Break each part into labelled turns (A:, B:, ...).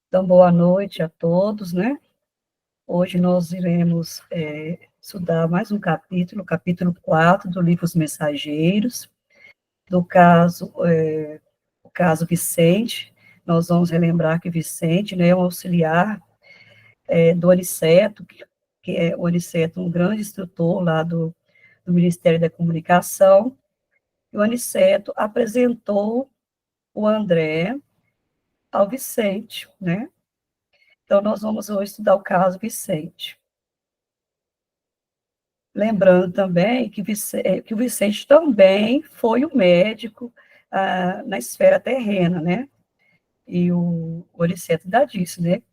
A: Então, boa noite a todos, né? Hoje nós iremos estudar mais um capítulo, capítulo 4 do livro Os Mensageiros, do caso, o caso Vicente. Nós vamos relembrar que Vicente, né, é um auxiliar do Aniceto, que é o Aniceto, um grande instrutor lá do Ministério da Comunicação, e o Aniceto apresentou o André ao Vicente, né? Então, nós vamos hoje estudar o caso Vicente. Lembrando também que o Vicente também foi um médico na esfera terrena, né? E o Oliceto ainda disse, né?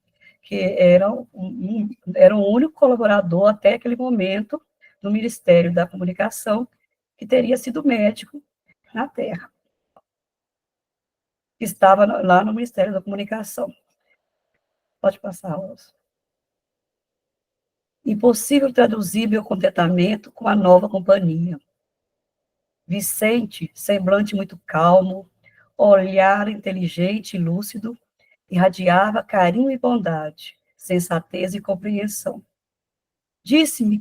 A: Que era o único colaborador até aquele momento no Ministério da Comunicação que teria sido médico na Terra, que estava lá no Ministério da Comunicação. Pode passar, Rosa. Impossível traduzir meu contentamento com a nova companhia. Vicente, semblante muito calmo, olhar inteligente e lúcido, irradiava carinho e bondade, sensatez e compreensão. Disse-me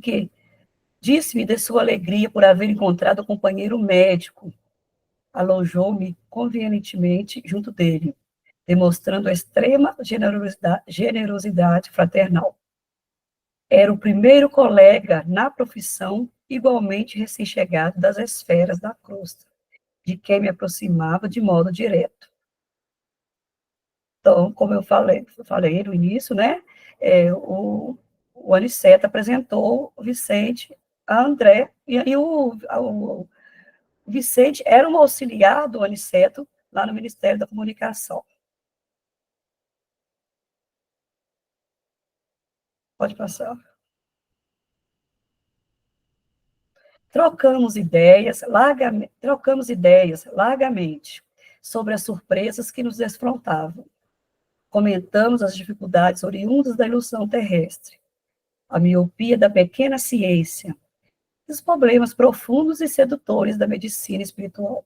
A: de sua alegria por haver encontrado um companheiro médico. Alojou-me convenientemente junto dele, demonstrando a extrema generosidade fraternal. Era o primeiro colega na profissão, igualmente recém-chegado das esferas da crosta, de quem me aproximava de modo direto. Então, como eu falei no início, né, o Aniceto apresentou o Vicente a André, e o Vicente era um auxiliar do Aniceto lá no Ministério da Comunicação. Pode passar. Trocamos ideias largamente sobre as surpresas que nos desfrontavam. Comentamos as dificuldades oriundas da ilusão terrestre, a miopia da pequena ciência, os problemas profundos e sedutores da medicina espiritual.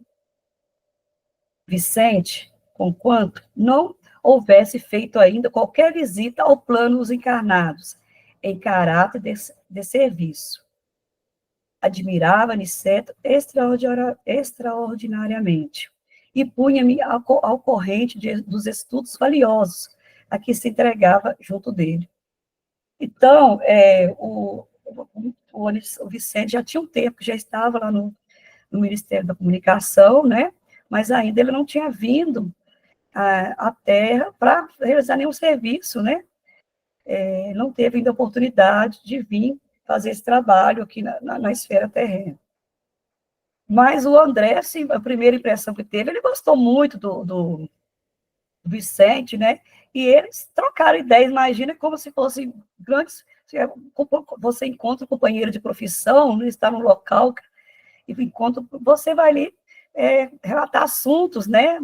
A: Vicente, conquanto não houvesse feito ainda qualquer visita ao plano dos encarnados, em caráter de serviço, admirava Aniceto extraordinariamente e punha-me ao corrente dos estudos valiosos a que se entregava junto dele. Então, o Vicente já tinha um tempo que já estava lá no Ministério da Comunicação, né? Mas ainda ele não tinha vindo à Terra para realizar nenhum serviço, né? Não teve ainda oportunidade de vir fazer esse trabalho aqui na esfera terrena. Mas o André, assim, a primeira impressão que teve, ele gostou muito do Vicente, né? E eles trocaram ideias, imagina como se fossem grandes. Você encontra um companheiro de profissão, né, está no local, e encontra, você vai ali relatar assuntos, né?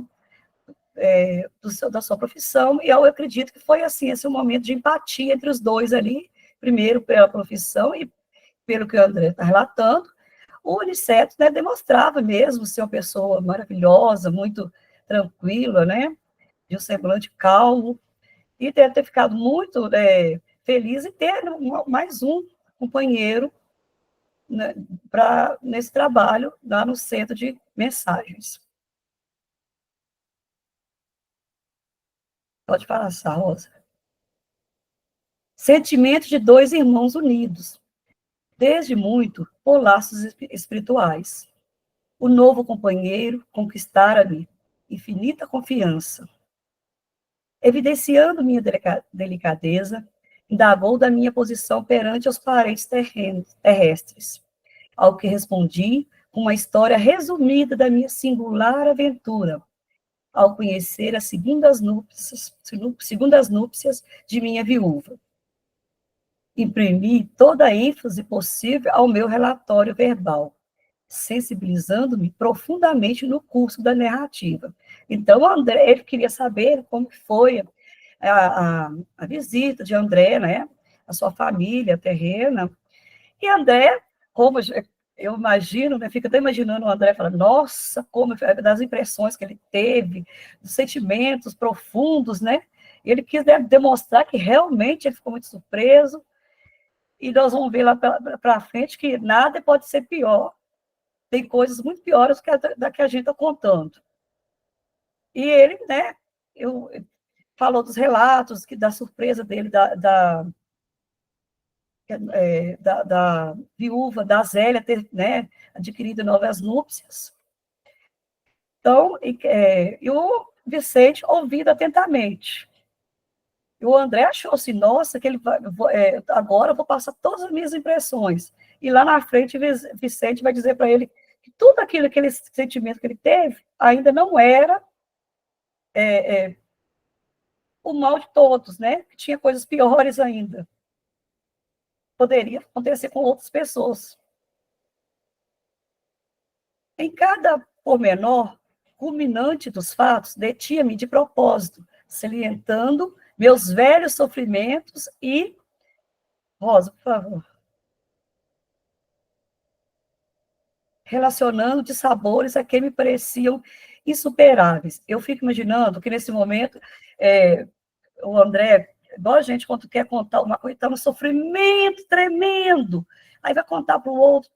A: Da sua profissão, e eu acredito que foi assim, esse momento de empatia entre os dois ali, primeiro pela profissão e pelo que o André está relatando. O Aniceto, né, demonstrava mesmo ser uma pessoa maravilhosa, muito tranquila, né, de um semblante calmo, e deve ter ficado muito feliz em ter mais um companheiro, né, nesse trabalho lá no Centro de Mensagens. Pode falar, Rosa. Sentimento de dois irmãos unidos, desde muito, por laços espirituais. O novo companheiro conquistara-me infinita confiança. Evidenciando minha delicadeza, indagou da minha posição perante os parentes terrestres, ao que respondi com uma história resumida da minha singular aventura, ao conhecer as segundas núpcias de minha viúva. Imprimi toda a ênfase possível ao meu relatório verbal, sensibilizando-me profundamente no curso da narrativa. Então, André, ele queria saber como foi a visita de André, né, a sua família terrena, e André, como eu imagino, né, fico até imaginando o André falando, nossa, como das impressões que ele teve, dos sentimentos profundos, né, Ele quis demonstrar que realmente ele ficou muito surpreso, e nós vamos ver lá para frente que nada pode ser pior. Tem coisas muito piores da que a gente está contando. E ele, né, falou dos relatos, da surpresa dele, da viúva, da Zélia, ter, né, adquirido novas núpcias. Então, e o Vicente ouvindo atentamente. E o André achou assim, nossa, que ele agora eu vou passar todas as minhas impressões. E lá na frente, Vicente vai dizer para ele que tudo aquele sentimento que ele teve ainda não era o mal de todos, né? Que tinha coisas piores ainda. Poderia acontecer com outras pessoas. Em cada pormenor culminante dos fatos, detinha-me de propósito, salientando meus velhos sofrimentos e... Rosa, por favor. Relacionando de sabores a que me pareciam insuperáveis. Eu fico imaginando que, nesse momento, o André, igual a gente, quando quer contar uma coisa, está no sofrimento tremendo, aí vai contar para o outro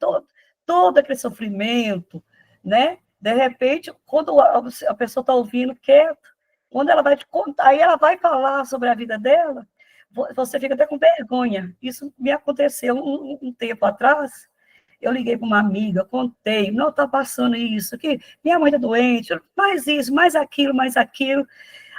A: todo aquele sofrimento, né? De repente, quando a pessoa está ouvindo quieto, quando ela vai te contar, aí ela vai falar sobre a vida dela, você fica até com vergonha. Isso me aconteceu um tempo atrás. Eu liguei para uma amiga, contei, não está passando isso, que minha mãe está doente, mais isso, mais aquilo, mais aquilo.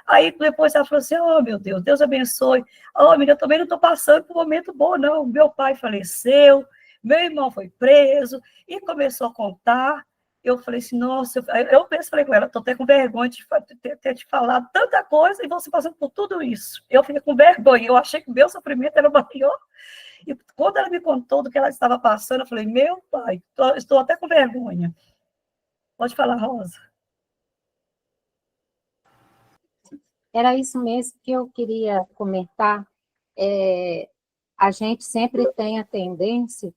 A: Aí depois ela falou assim, oh meu Deus, Deus abençoe. Oh, amiga, eu também não estou passando por um momento bom, não. Meu pai faleceu, meu irmão foi preso, e começou a contar. Eu falei assim, nossa, eu falei com ela, estou até com vergonha de ter te falado tanta coisa e você passando por tudo isso. Eu fiquei com vergonha, eu achei que o meu sofrimento era maior. E quando ela me contou do que ela estava passando, eu falei, meu pai, estou até com vergonha. Pode falar, Rosa.
B: Era isso mesmo que eu queria comentar. A gente sempre tem a tendência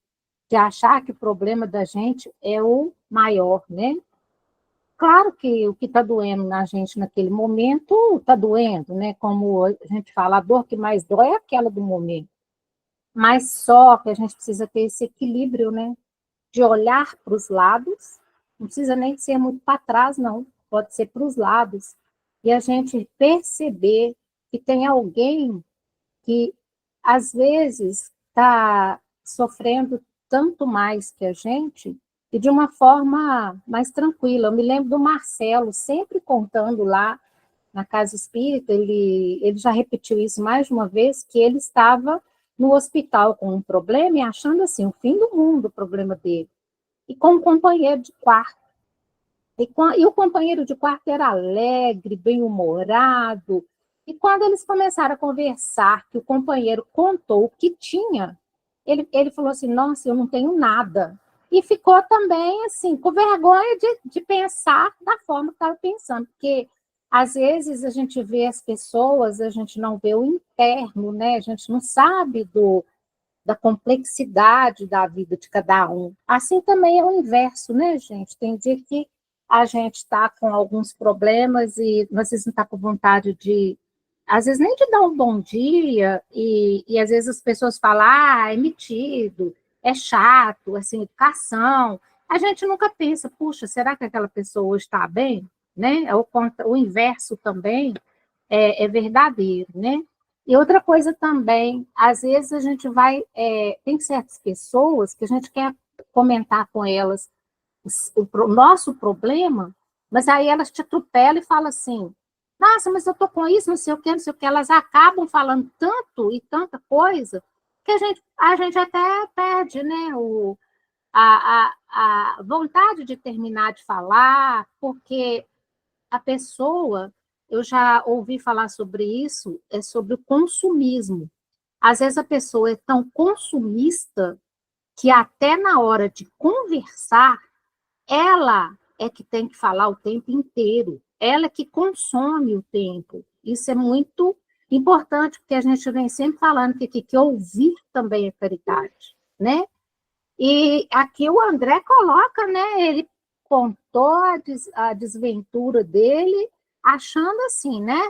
B: de achar que o problema da gente é o maior, né? Claro que o que está doendo na gente naquele momento está doendo, né? Como a gente fala, a dor que mais dói é aquela do momento. Mas só que a gente precisa ter esse equilíbrio, né? De olhar para os lados, não precisa nem ser muito para trás, não. Pode ser para os lados. E a gente perceber que tem alguém que, às vezes, está sofrendo tanto mais que a gente, e de uma forma mais tranquila. Eu me lembro do Marcelo, sempre contando lá na Casa Espírita, ele já repetiu isso mais de uma vez, que ele estava no hospital com um problema e achando assim, o fim do mundo o problema dele. E com um companheiro de quarto. E o companheiro de quarto era alegre, bem-humorado. E quando eles começaram a conversar, que o companheiro contou o que tinha, ele falou assim, nossa, eu não tenho nada. E ficou também, assim, com vergonha de pensar da forma que estava pensando. Porque, às vezes, a gente vê as pessoas, a gente não vê o interno, né? A gente não sabe da complexidade da vida de cada um. Assim também é o inverso, né, gente? Tem dia que a gente está com alguns problemas e às vezes não está com vontade de, às vezes nem de dar um bom dia, e às vezes as pessoas falam, é metido, é chato, é sem educação. A gente nunca pensa, puxa, será que aquela pessoa está bem? Né? O inverso também é verdadeiro, né? E outra coisa também, às vezes a gente tem certas pessoas que a gente quer comentar com elas o nosso problema, mas aí elas te atropelam e falam assim, nossa, mas eu estou com isso, não sei o que, não sei o que. Elas acabam falando tanto e tanta coisa que a gente até perde, né, a vontade de terminar de falar, porque a pessoa, eu já ouvi falar sobre isso, é sobre o consumismo. Às vezes a pessoa é tão consumista que até na hora de conversar, ela é que tem que falar o tempo inteiro, ela é que consome o tempo. Isso é muito importante, porque a gente vem sempre falando que ouvir também é caridade, né? E aqui o André coloca, né? Ele contou a desventura dele, achando assim, né?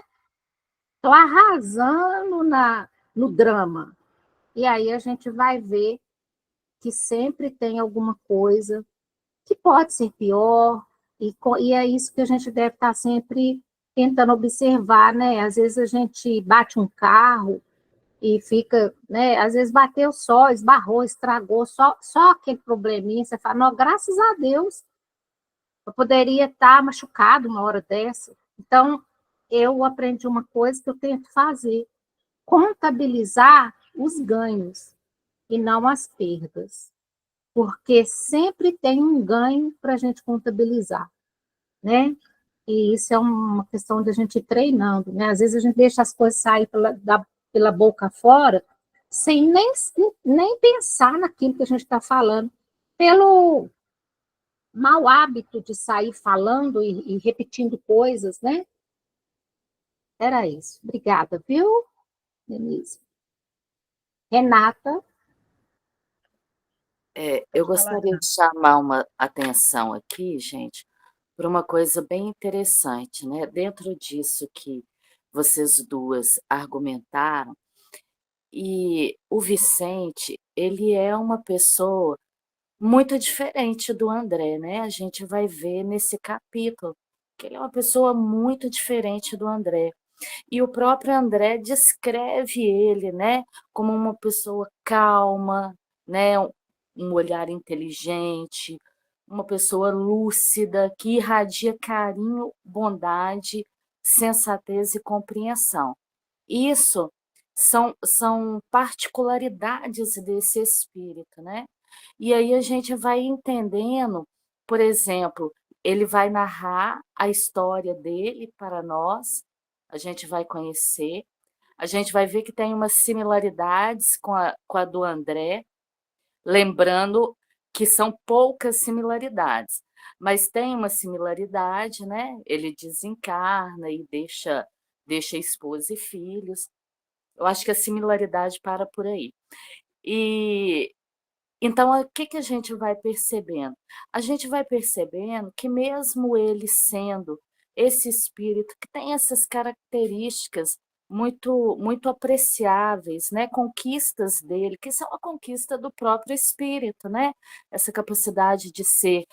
B: Estou arrasando no drama. E aí a gente vai ver que sempre tem alguma coisa que pode ser pior, e é isso que a gente deve estar sempre tentando observar, né? Às vezes a gente bate um carro e fica, né? Às vezes bateu só, esbarrou, estragou, só aquele probleminha, você fala, não, graças a Deus, eu poderia estar machucado uma hora dessa. Então, eu aprendi uma coisa que eu tento fazer, contabilizar os ganhos e não as perdas, porque sempre tem um ganho para a gente contabilizar, né? E isso é uma questão de a gente ir treinando, né? Às vezes a gente deixa as coisas sair pela boca fora, sem nem pensar naquilo que a gente está falando, pelo mau hábito de sair falando e repetindo coisas, né? Era isso. Obrigada, viu, Denise? Renata,
A: Pode
C: Eu
A: falar,
C: gostaria
A: Renata.
C: de chamar uma atenção aqui, gente, para uma coisa bem interessante, né? Dentro disso que vocês duas argumentaram, e o Vicente, ele é uma pessoa muito diferente do André, né? A gente vai ver nesse capítulo que ele é uma pessoa muito diferente do André. E o próprio André descreve ele, né, como uma pessoa calma, né, um olhar inteligente, uma pessoa lúcida, que irradia carinho, bondade, sensatez e compreensão. Isso são particularidades desse espírito, né? E aí a gente vai entendendo, por exemplo, ele vai narrar a história dele para nós, a gente vai conhecer, a gente vai ver que tem umas similaridades com a do André, lembrando que são poucas similaridades, mas tem uma similaridade, né? Ele desencarna e deixa esposa e filhos. Eu acho que a similaridade para por aí. E então, o que que a gente vai percebendo? A gente vai percebendo que mesmo ele sendo esse espírito que tem essas características muito apreciáveis, né? Conquistas dele, que são a conquista do próprio espírito, né? Essa capacidade de ser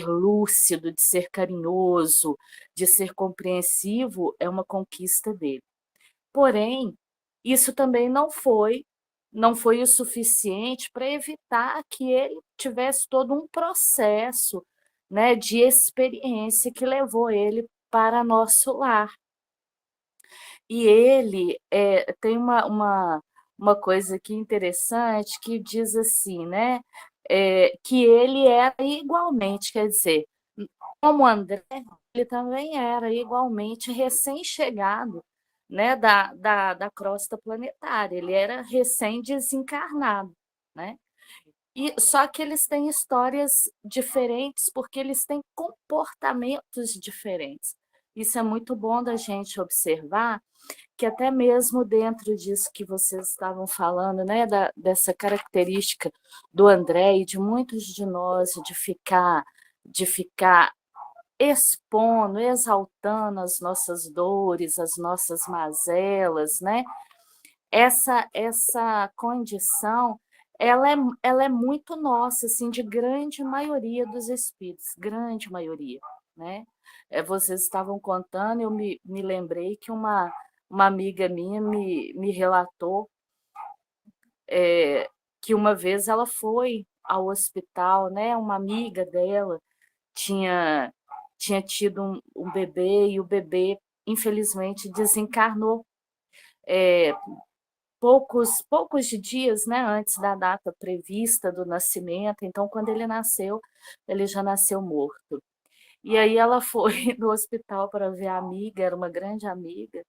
C: lúcido, de ser carinhoso, de ser compreensivo, é uma conquista dele. Porém, isso também não foi o suficiente para evitar que ele tivesse todo um processo, né, de experiência que levou ele para nosso lar. E ele tem uma coisa aqui interessante que diz assim, né, que ele era igualmente, quer dizer, como André, ele também era igualmente recém-chegado, né, da crosta planetária, ele era recém-desencarnado, né? Só que eles têm histórias diferentes porque eles têm comportamentos diferentes. Isso é muito bom da gente observar, que até mesmo dentro disso que vocês estavam falando, né, dessa característica do André e de muitos de nós de ficar expondo, exaltando as nossas dores, as nossas mazelas, né? Essa condição, ela é muito nossa, assim, de grande maioria dos espíritos, grande maioria, né? Vocês estavam contando, eu me lembrei que uma amiga minha me relatou que uma vez ela foi ao hospital, né? Uma amiga dela tinha, tinha tido um bebê e o bebê, infelizmente, desencarnou poucos dias, né, antes da data prevista do nascimento. Então, quando ele nasceu, ele já nasceu morto. E aí ela foi no hospital para ver a amiga, era uma grande amiga,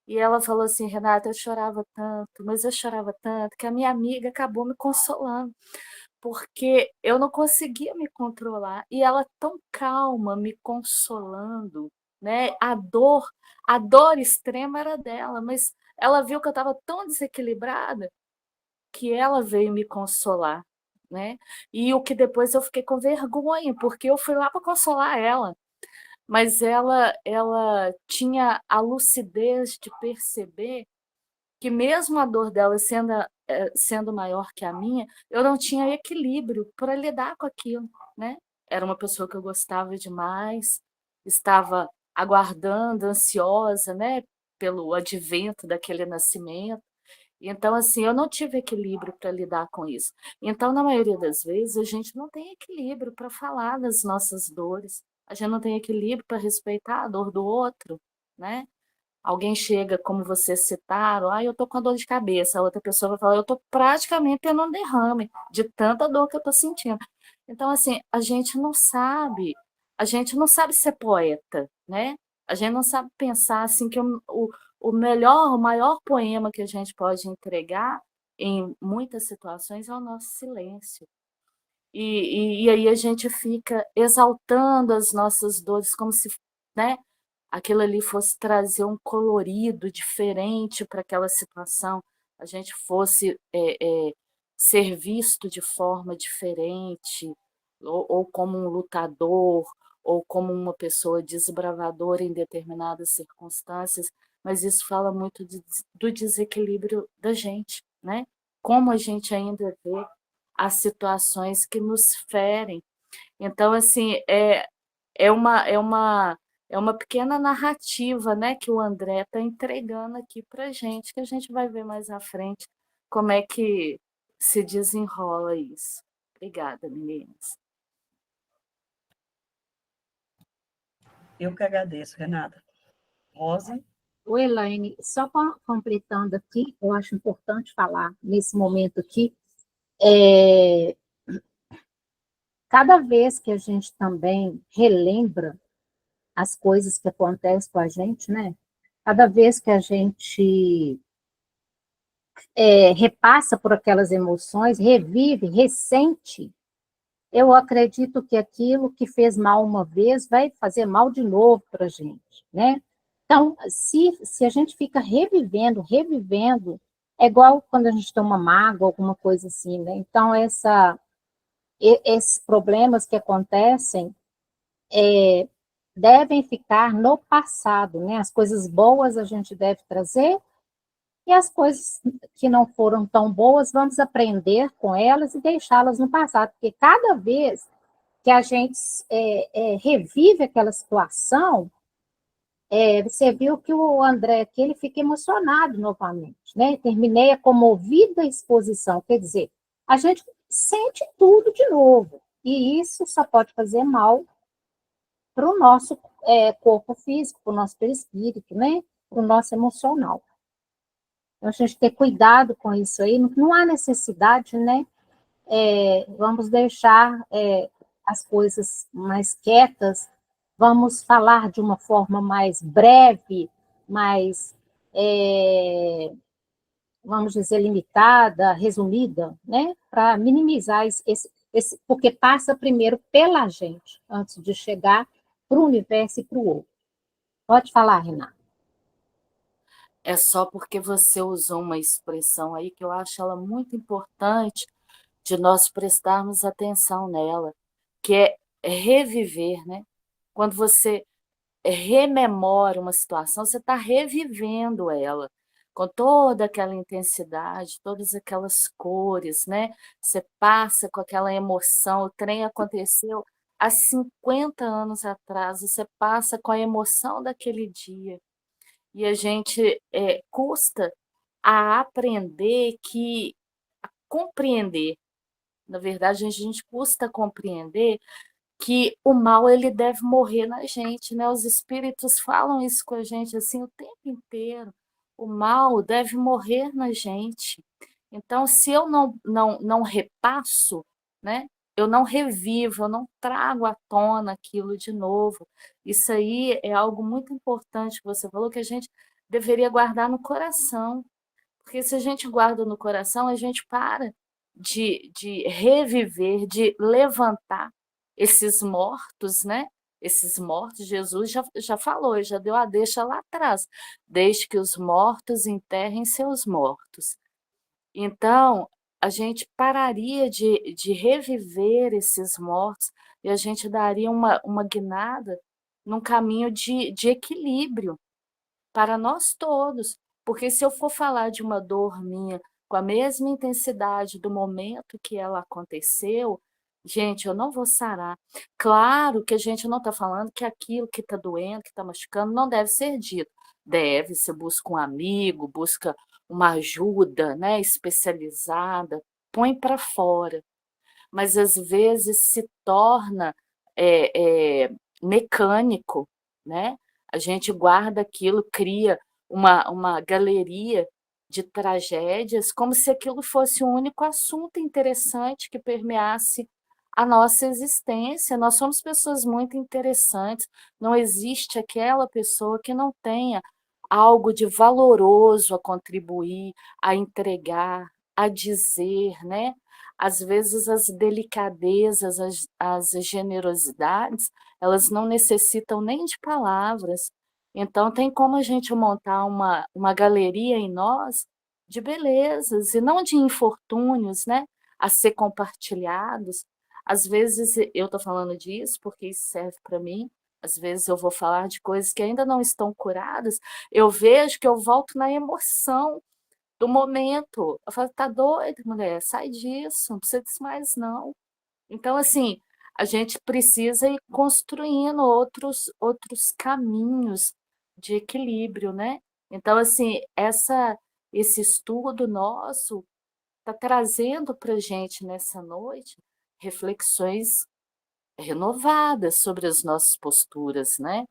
C: e ela falou assim: Renata, eu chorava tanto, mas eu chorava tanto que a minha amiga acabou me consolando, porque eu não conseguia me controlar. E ela tão calma, me consolando, né? A dor extrema era dela, mas ela viu que eu estava tão desequilibrada que ela veio me consolar, né? E o que depois eu fiquei com vergonha, porque eu fui lá para consolar ela. mas ela tinha a lucidez de perceber que mesmo a dor dela sendo maior que a minha, eu não tinha equilíbrio para lidar com aquilo, né? Era uma pessoa que eu gostava demais, estava aguardando, ansiosa, né, pelo advento daquele nascimento. Então, assim, eu não tive equilíbrio para lidar com isso. Então, na maioria das vezes, a gente não tem equilíbrio para falar das nossas dores, a gente não tem equilíbrio para respeitar a dor do outro, né? Alguém chega, como vocês citaram, eu tô com dor de cabeça, a outra pessoa vai falar, eu tô praticamente tendo um derrame de tanta dor que eu tô sentindo. Então, assim, a gente não sabe ser poeta, né? A gente não sabe pensar assim que o melhor, o maior poema que a gente pode entregar em muitas situações é o nosso silêncio. E aí a gente fica exaltando as nossas dores como se, né, aquilo ali fosse trazer um colorido diferente para aquela situação, a gente fosse ser visto de forma diferente, ou como um lutador, ou como uma pessoa desbravadora em determinadas circunstâncias, mas isso fala muito do desequilíbrio da gente, né? Como a gente ainda vê as situações que nos ferem. Então, assim, é uma, é uma, é uma pequena narrativa, né, que o André está entregando aqui para gente, que a gente vai ver mais à frente como é que se desenrola isso. Obrigada, meninas.
A: Eu que agradeço, Renata. Rosa?
B: O Elaine, só completando aqui, eu acho importante falar nesse momento aqui, é, cada vez que a gente também relembra as coisas que acontecem com a gente, né? Cada vez que a gente repassa por aquelas emoções, revive, ressente, eu acredito que aquilo que fez mal uma vez vai fazer mal de novo para a gente, né? Então, se a gente fica revivendo, é igual quando a gente tem uma mágoa, alguma coisa assim, né? Então, esses problemas que acontecem devem ficar no passado, né? As coisas boas a gente deve trazer e as coisas que não foram tão boas, vamos aprender com elas e deixá-las no passado, porque cada vez que a gente revive aquela situação, você viu que o André aqui, ele fica emocionado novamente, né? Terminei a comovida exposição, quer dizer, a gente sente tudo de novo, e isso só pode fazer mal para o nosso corpo físico, para o nosso perispírito, né? Para o nosso emocional. Então, a gente ter cuidado com isso aí, não há necessidade, né? Vamos deixar as coisas mais quietas, vamos falar de uma forma mais breve, mais, vamos dizer, limitada, resumida, né? Para minimizar porque passa primeiro pela gente, antes de chegar para o universo e para o outro. Pode falar, Renata.
C: É só porque você usou uma expressão aí que eu acho ela muito importante de nós prestarmos atenção nela, que é reviver, né? Quando você rememora uma situação, você está revivendo ela com toda aquela intensidade, todas aquelas cores, né? Você passa com aquela emoção, o trem aconteceu há 50 anos atrás, você passa com a emoção daquele dia. E a gente custa a aprender a compreender. Na verdade, a gente custa compreender que o mal ele deve morrer na gente, né? Os espíritos falam isso com a gente assim o tempo inteiro. O mal deve morrer na gente. Então, se eu não repasso, né? Eu não revivo, eu não trago à tona aquilo de novo. Isso aí é algo muito importante que você falou que a gente deveria guardar no coração, porque se a gente guarda no coração, a gente para de reviver, de levantar esses mortos, né? Esses mortos, Jesus já falou, já deu a deixa lá atrás, desde que os mortos enterrem seus mortos. Então, a gente pararia de reviver esses mortos e a gente daria uma guinada num caminho de equilíbrio para nós todos. Porque se eu for falar de uma dor minha com a mesma intensidade do momento que ela aconteceu, gente, eu não vou sarar. Claro que a gente não está falando que aquilo que está doendo, que está machucando, não deve ser dito. Deve, você busca um amigo, busca uma ajuda, né, especializada, põe para fora. Mas às vezes se torna mecânico, né? A gente guarda aquilo, cria uma galeria de tragédias, como se aquilo fosse o único assunto interessante que permeasse a nossa existência. Nós somos pessoas muito interessantes, não existe aquela pessoa que não tenha algo de valoroso a contribuir, a entregar, a dizer, né? Às vezes as delicadezas, as generosidades, elas não necessitam nem de palavras. Então, tem como a gente montar uma galeria em nós de belezas e não de infortúnios, né? A ser compartilhados. Às vezes, eu estou falando disso porque isso serve para mim. Às vezes, eu vou falar de coisas que ainda não estão curadas. Eu vejo que eu volto na emoção do momento. Eu falo, tá doida, mulher? Sai disso, não precisa disso mais, não. Então, assim, a gente precisa ir construindo outros caminhos de equilíbrio, né? Então, assim, esse estudo nosso está trazendo para a gente nessa noite reflexões renovadas sobre as nossas posturas, né?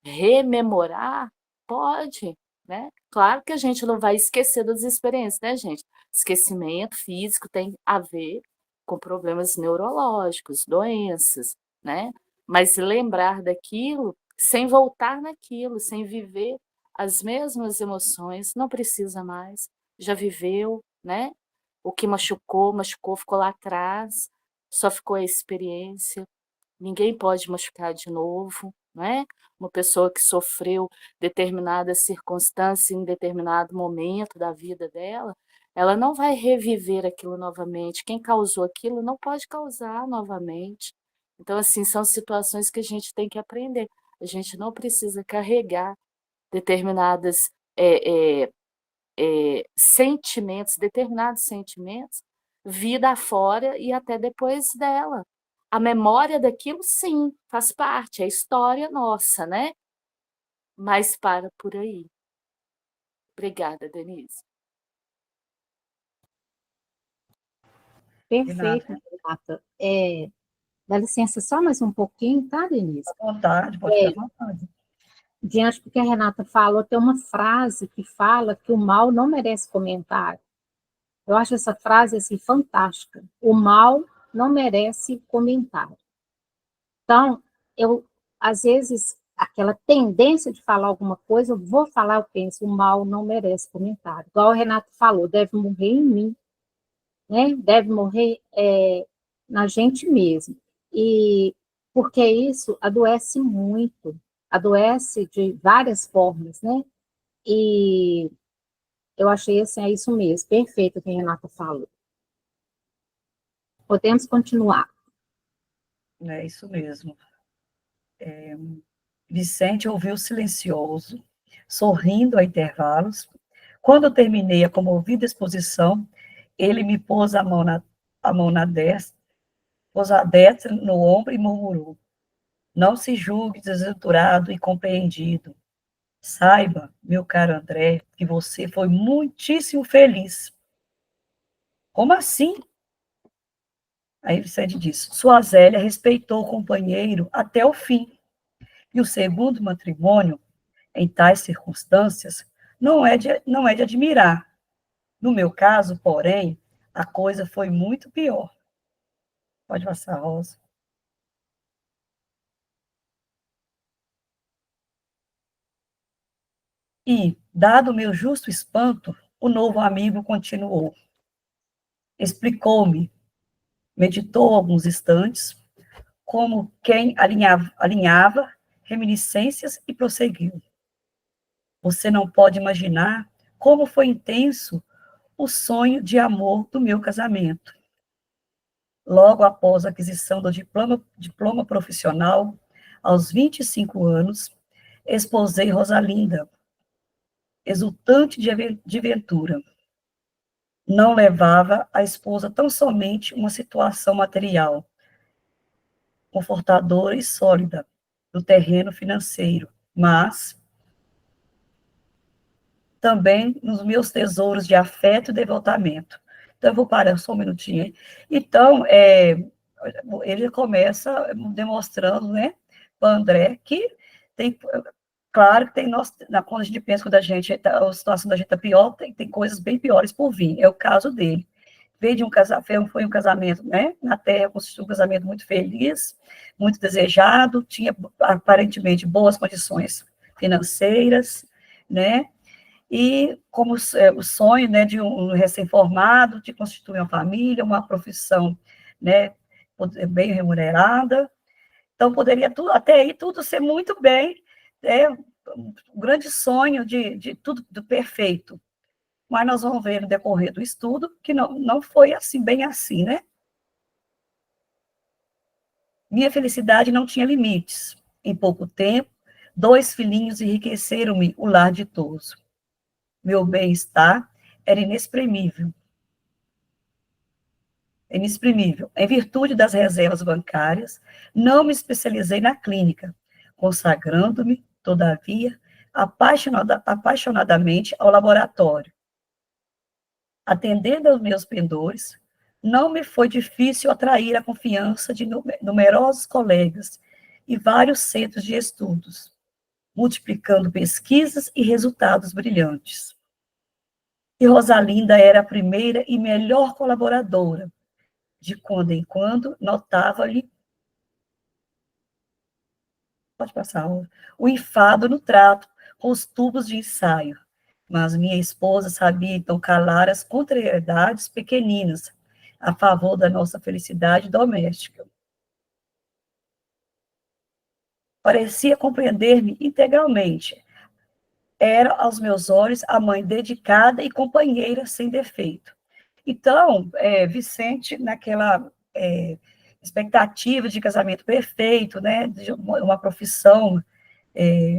C: Rememorar pode, né? Claro que a gente não vai esquecer das experiências, né, gente? Esquecimento físico tem a ver com problemas neurológicos, doenças, né? Mas lembrar daquilo sem voltar naquilo, sem viver as mesmas emoções, não precisa mais. Já viveu, né? O que machucou, machucou, ficou lá atrás, só ficou a experiência. Ninguém pode machucar de novo, não é? Uma pessoa que sofreu determinada circunstância em determinado momento da vida dela, ela não vai reviver aquilo novamente. Quem causou aquilo não pode causar novamente. Então, assim, são situações que a gente tem que aprender. A gente não precisa carregar determinadas sentimentos, determinados sentimentos, vida afora e até depois dela. A memória daquilo, sim, faz parte, é a história nossa, né? Mas para por aí. Obrigada, Denise.
B: Perfeito, Renata. Dá licença só mais um pouquinho, tá, Denise?
A: À vontade, pode ficar à vontade.
B: Diante do que a Renata falou, tem uma frase que fala que o mal não merece comentário. Eu acho essa frase assim, fantástica. O mal não merece comentário. Então, às vezes, aquela tendência de falar alguma coisa, eu vou falar, eu penso, o mal não merece comentário. Igual o Renato falou, deve morrer em mim, né? Deve morrer na gente mesmo. E porque isso adoece muito, adoece de várias formas, né? E eu achei assim, é isso mesmo, perfeito o que a Renata falou. Podemos continuar.
A: É isso mesmo. Vicente ouviu silencioso, sorrindo a intervalos. Quando eu terminei a comovida exposição, ele me pôs a mão na destra, pôs a destra no ombro e murmurou: Não se julgue desventurado e compreendido. Saiba, meu caro André, que você foi muitíssimo feliz. Como assim? Aí Vicente disse: Sua Zélia respeitou o companheiro até o fim. E o segundo matrimônio, em tais circunstâncias, não é de admirar. No meu caso, porém, a coisa foi muito pior. Pode passar, Rosa. E, dado o meu justo espanto, o novo amigo continuou. Explicou-me, meditou alguns instantes, como quem alinhava reminiscências e prosseguiu. Você não pode imaginar como foi intenso o sonho de amor do meu casamento. Logo após a aquisição do diploma profissional, Aos 25 anos, esposei Rosalinda, exultante de ventura. Não levava a esposa tão somente uma situação material, confortadora e sólida, do terreno financeiro, mas também nos meus tesouros de afeto e devotamento. Então, eu vou parar só um minutinho aí. Então, ele começa demonstrando, né, para André, que tem, claro que tem, quando a gente pensa que a situação da gente está pior, tem coisas bem piores por vir, é o caso dele. Veio de foi um casamento, né, na Terra, constituiu um casamento muito feliz, muito desejado, tinha aparentemente boas condições financeiras, né, e como o sonho, né, de um recém-formado, de constituir uma família, uma profissão, né, bem remunerada. Então, poderia tudo, até aí tudo ser muito bem, um grande sonho de tudo do perfeito. Mas nós vamos ver no decorrer do estudo que não foi assim, bem assim, né? Minha felicidade não tinha limites. Em pouco tempo, 2 filhinhos enriqueceram-me o lar ditoso. Meu bem-estar era inexprimível. Inexprimível. Em virtude das reservas bancárias, não me especializei na clínica, consagrando-me, todavia, apaixonadamente ao laboratório. Atendendo aos meus pendores, não me foi difícil atrair a confiança de numerosos colegas e vários centros de estudos, multiplicando pesquisas e resultados brilhantes. E Rosalinda era a primeira e melhor colaboradora. De quando em quando, notava-lhe, pode passar, o enfado no trato com os tubos de ensaio. Mas minha esposa sabia então calar as contrariedades pequeninas a favor da nossa felicidade doméstica. Parecia compreender-me integralmente. Era, aos meus olhos, a mãe dedicada e companheira sem defeito. Então, Vicente, naquela expectativa de casamento perfeito, né, de uma profissão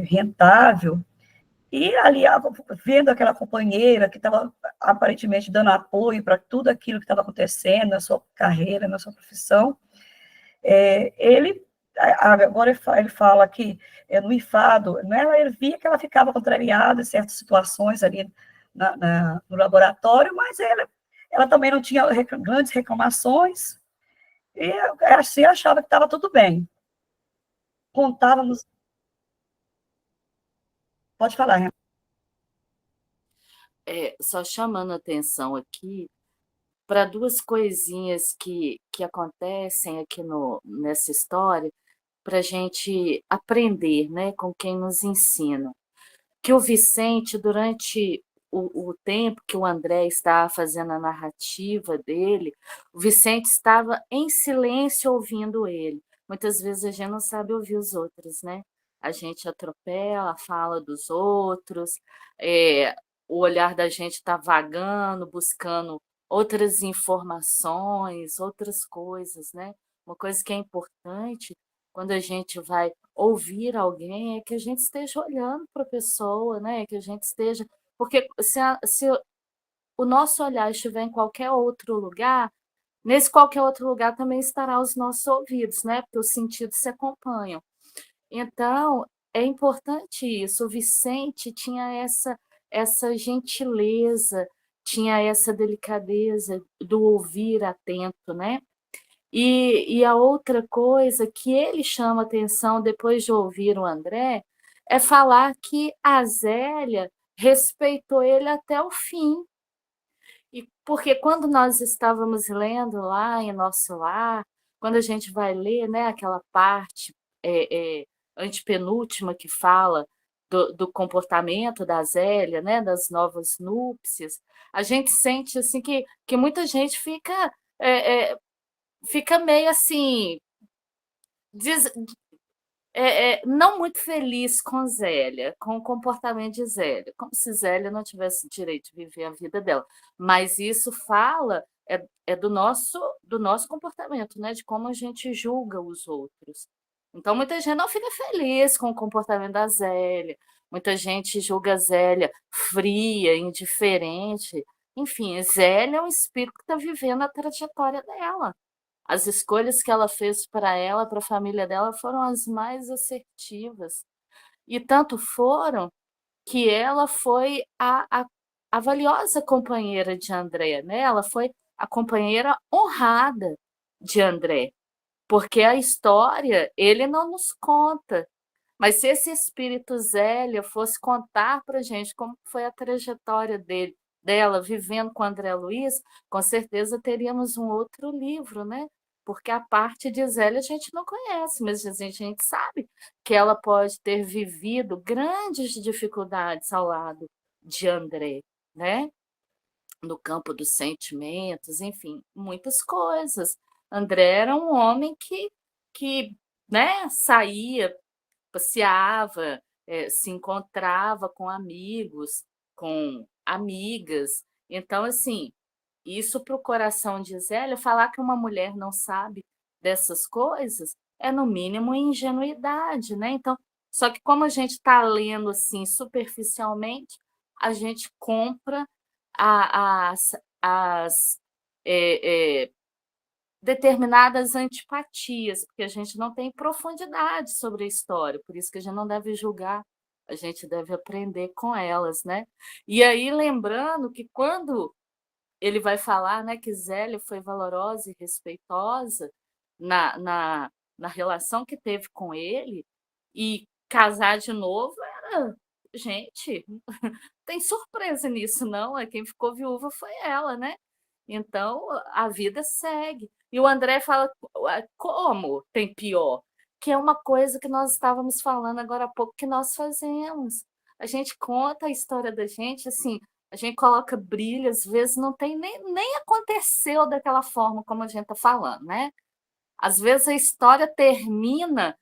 A: rentável, e ali, vendo aquela companheira que estava aparentemente dando apoio para tudo aquilo que estava acontecendo na sua carreira, na sua profissão, ele, agora ele fala que no enfado, né, ele via que ela ficava contrariada em certas situações ali no laboratório, mas ela também não tinha grandes reclamações, e assim achava que estava tudo bem. Contávamos. Pode falar, Renato.
C: Só chamando atenção aqui para duas coisinhas que acontecem aqui nessa história, para a gente aprender, né, com quem nos ensina. Que o Vicente, durante o tempo que o André estava fazendo a narrativa dele, o Vicente estava em silêncio ouvindo ele. Muitas vezes a gente não sabe ouvir os outros, né? A gente atropela a fala dos outros, o olhar da gente está vagando, buscando outras informações, outras coisas, né? Uma coisa que é importante quando a gente vai ouvir alguém é que a gente esteja olhando para a pessoa, né? Que a gente esteja. Porque se o nosso olhar estiver em qualquer outro lugar, nesse qualquer outro lugar também estará os nossos ouvidos, né? Porque os sentidos se acompanham. Então, é importante isso. O Vicente tinha essa gentileza, tinha essa delicadeza do ouvir atento, né? E a outra coisa que ele chama atenção depois de ouvir o André é falar que a Zélia respeitou ele até o fim. E porque quando nós estávamos lendo lá em Nosso Lar, quando a gente vai ler, né, aquela parte antepenúltima que fala do comportamento da Zélia, né, das novas núpcias, a gente sente assim que muita gente fica meio assim, não muito feliz com Zélia, com o comportamento de Zélia, como se Zélia não tivesse direito de viver a vida dela. Mas isso fala do nosso comportamento, né? De como a gente julga os outros. Então, muita gente não fica feliz com o comportamento da Zélia, muita gente julga a Zélia fria, indiferente. Enfim, Zélia é um espírito que está vivendo a trajetória dela. As escolhas que ela fez para ela, para a família dela, foram as mais assertivas. E tanto foram que ela foi a valiosa companheira de André, né? Ela foi a companheira honrada de André, porque a história ele não nos conta. Mas se esse espírito Zélia fosse contar para a gente como foi a trajetória dela vivendo com André Luiz, com certeza teríamos um outro livro, né? Porque a parte de Zélia a gente não conhece, mas a gente sabe que ela pode ter vivido grandes dificuldades ao lado de André, né? No campo dos sentimentos, enfim, muitas coisas. André era um homem que né, saía, passeava, se encontrava com amigos, com amigas. Então, assim, isso para o coração de Zélia, falar que uma mulher não sabe dessas coisas é, no mínimo, ingenuidade, né? Então, só que como a gente está lendo assim superficialmente, a gente compra as é, é, determinadas antipatias, porque a gente não tem profundidade sobre a história, por isso que a gente não deve julgar, a gente deve aprender com elas, né? E aí, lembrando que quando ele vai falar, né, que Zélia foi valorosa e respeitosa na, na, na relação que teve com ele, e casar de novo era. Gente, tem surpresa nisso, não? Quem ficou viúva foi ela, né? Então, a vida segue. E o André fala, como tem pior? Que é uma coisa que nós estávamos falando agora há pouco que nós fazemos. A gente conta a história da gente, assim, a gente coloca brilho, às vezes não tem nem aconteceu daquela forma como a gente está falando, né? Às vezes a história termina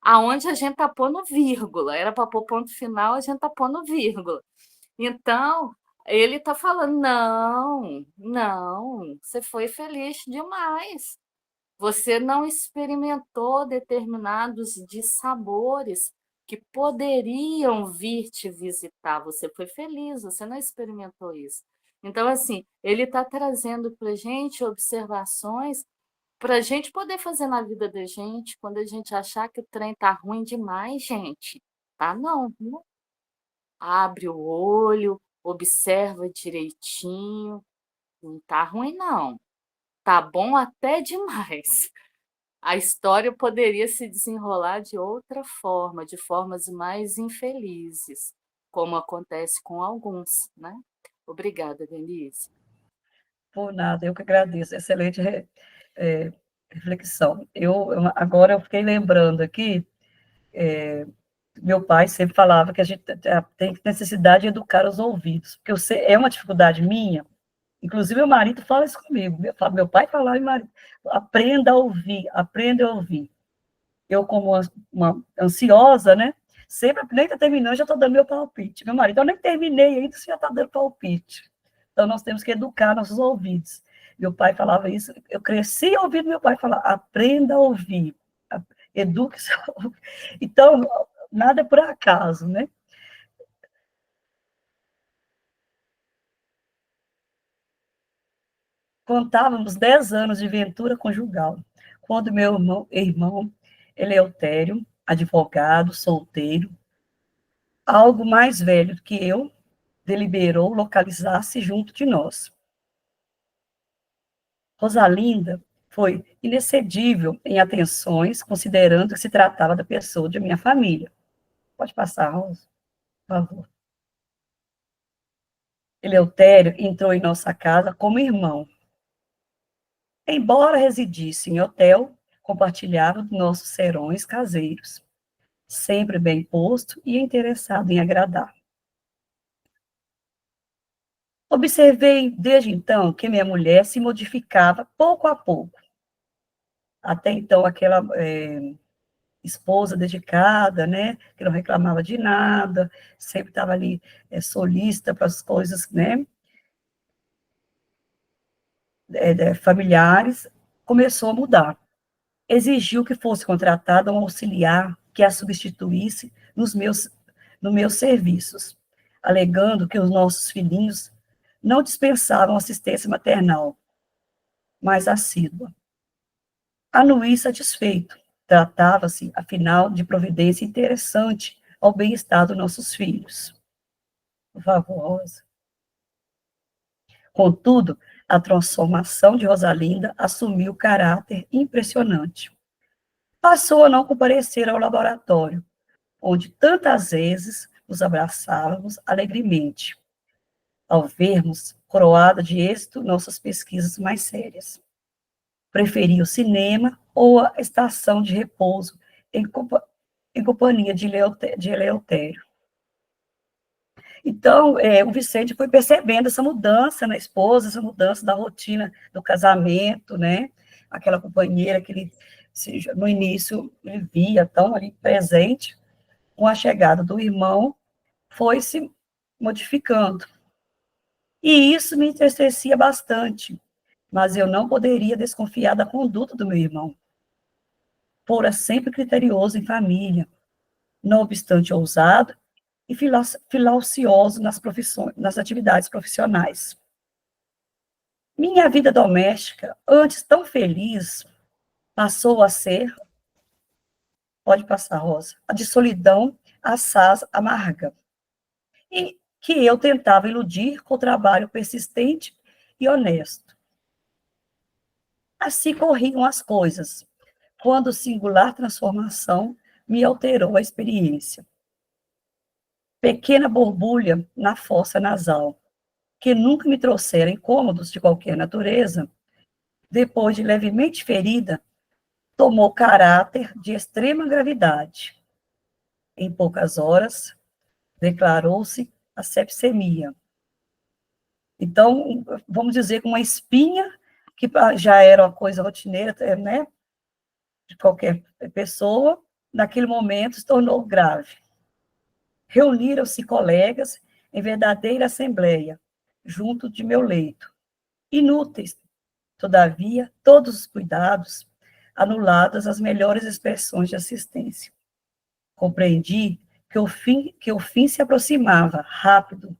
C: aonde a gente está pondo vírgula. Era para pôr ponto final, a gente está pondo vírgula. Então, ele está falando: não, não, você foi feliz demais. Você não experimentou determinados dissabores que poderiam vir te visitar. Você foi feliz, você não experimentou isso. Então, assim, ele está trazendo para a gente observações para a gente poder fazer na vida da gente quando a gente achar que o trem tá ruim demais, gente. Tá não, viu? Abre o olho, observa direitinho. Não tá ruim, não. Tá bom até demais. A história poderia se desenrolar de outra forma, de formas mais infelizes, como acontece com alguns, né? Obrigada, Denise.
A: Por nada, eu que agradeço. Excelente reflexão. Agora eu fiquei lembrando aqui, meu pai sempre falava que a gente tem necessidade de educar os ouvidos, porque é uma dificuldade minha. Inclusive, meu marido fala isso comigo. Meu pai fala, marido, aprenda a ouvir, aprenda a ouvir. Eu, como uma ansiosa, né? Sempre, nem está terminando, já estou dando meu palpite. Meu marido, eu nem terminei ainda, você já está dando palpite. Então, nós temos que educar nossos ouvidos. Meu pai falava isso, eu cresci ouvindo meu pai falar, aprenda a ouvir, eduque seu ouvido. Então, nada é por acaso, né? Contávamos 10 anos de ventura conjugal, quando meu irmão Eleutério, advogado, solteiro, algo mais velho que eu, deliberou localizar-se junto de nós. Rosalinda foi inexcedível em atenções, considerando que se tratava da pessoa de minha família. Pode passar, Rosa, por favor. Eleutério entrou em nossa casa como irmão. Embora residisse em hotel, compartilhava nossos serões caseiros, sempre bem posto e interessado em agradar. Observei desde então que minha mulher se modificava pouco a pouco. Até então, aquela esposa dedicada, né, que não reclamava de nada, sempre estava ali solícita para as coisas, né, familiares, começou a mudar. exigiu que fosse contratado um auxiliar que a substituísse nos meus serviços, alegando que os nossos filhinhos não dispensavam assistência maternal, mais assídua. Anuí satisfeito. Tratava-se, afinal, de providência interessante ao bem-estar dos nossos filhos. Por favor, Rosa. Contudo, a transformação de Rosalinda assumiu caráter impressionante. Passou a não comparecer ao laboratório, onde tantas vezes nos abraçávamos alegremente, ao vermos coroada de êxito nossas pesquisas mais sérias. Preferia o cinema ou a estação de repouso em companhia de Eleutério. Então, o Vicente foi percebendo essa mudança na esposa, essa mudança da rotina do casamento, né? Aquela companheira que ele, no início, ele via tão ali presente, com a chegada do irmão, foi se modificando. E isso me entristecia bastante, mas eu não poderia desconfiar da conduta do meu irmão. Fora sempre criterioso em família, não obstante ousado e filaucioso nas atividades profissionais. Minha vida doméstica, antes tão feliz, passou a ser, pode passar, Rosa, a de solidão assaz amarga, e que eu tentava iludir com o trabalho persistente e honesto. Assim corriam as coisas, quando singular transformação me alterou a experiência. Pequena borbulha na fossa nasal, que nunca me trouxera incômodos de qualquer natureza, depois de levemente ferida, tomou caráter de extrema gravidade. Em poucas horas, declarou-se a sepsemia. Então, vamos dizer que uma espinha, que já era uma coisa rotineira, né, de qualquer pessoa, naquele momento se tornou grave. Reuniram-se colegas em verdadeira assembleia, junto de meu leito. Inúteis, todavia, todos os cuidados, anuladas as melhores expressões de assistência. Compreendi que o fim se aproximava, rápido.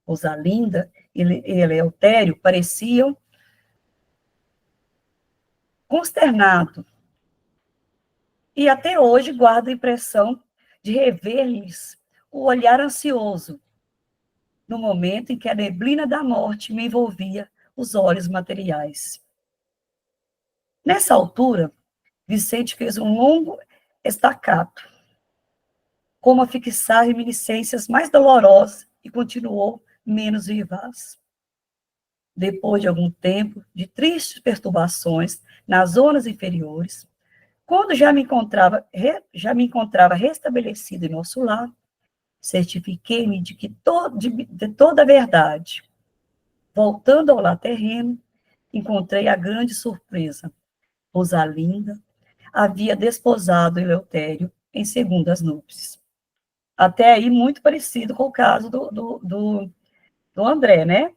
A: Rosalinda e Eleutério pareciam consternados, e até hoje guardo a impressão de rever-lhes o olhar ansioso, no momento em que a neblina da morte me envolvia os olhos materiais. Nessa altura, Vicente fez um longo estacato, como a fixar reminiscências mais dolorosas, e continuou menos vivaz. Depois de algum tempo de tristes perturbações nas zonas inferiores, quando já me encontrava restabelecido em nosso lar, certifiquei-me de toda a verdade. Voltando ao lar terreno, encontrei a grande surpresa. Rosalinda havia desposado Eleutério em segundas núpcias. Até aí, muito parecido com o caso do André, né?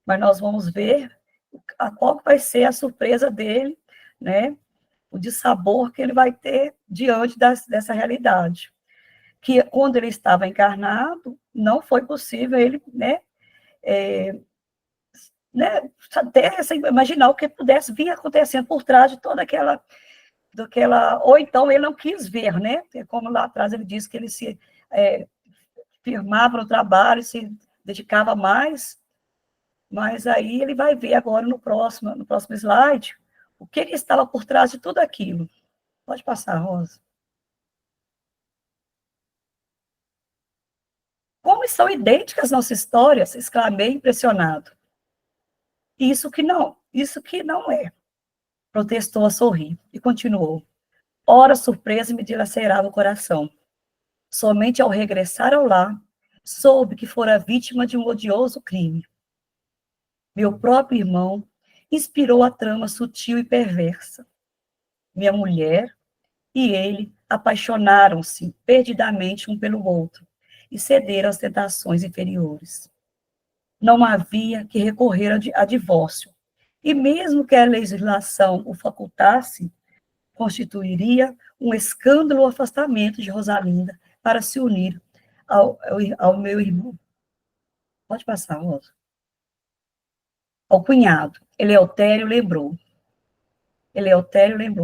A: Mas nós vamos ver qual vai ser a surpresa dele, né? O dissabor que ele vai ter diante dessa realidade. Que quando ele estava encarnado, não foi possível ele, né, até imaginar o que pudesse vir acontecendo por trás de toda daquela, ou então ele não quis ver, né? Como lá atrás ele disse que ele se firmava no trabalho, se dedicava mais, mas aí ele vai ver agora no próximo slide o que estava por trás de tudo aquilo. Pode passar, Rosa. Como são idênticas nossas histórias, exclamei impressionado. Isso que não é, protestou a sorrir e continuou. Ora, surpresa me dilacerava o coração. Somente ao regressar ao lar, soube que fora vítima de um odioso crime. Meu próprio irmão inspirou a trama sutil e perversa. Minha mulher e ele apaixonaram-se perdidamente um pelo outro e cederam às tentações inferiores. Não havia que recorrer a divórcio, e mesmo que a legislação o facultasse, constituiria um escândalo o afastamento de Rosalinda para se unir ao meu irmão. Pode passar, Rosa. Ao cunhado. Eleutério lembrou,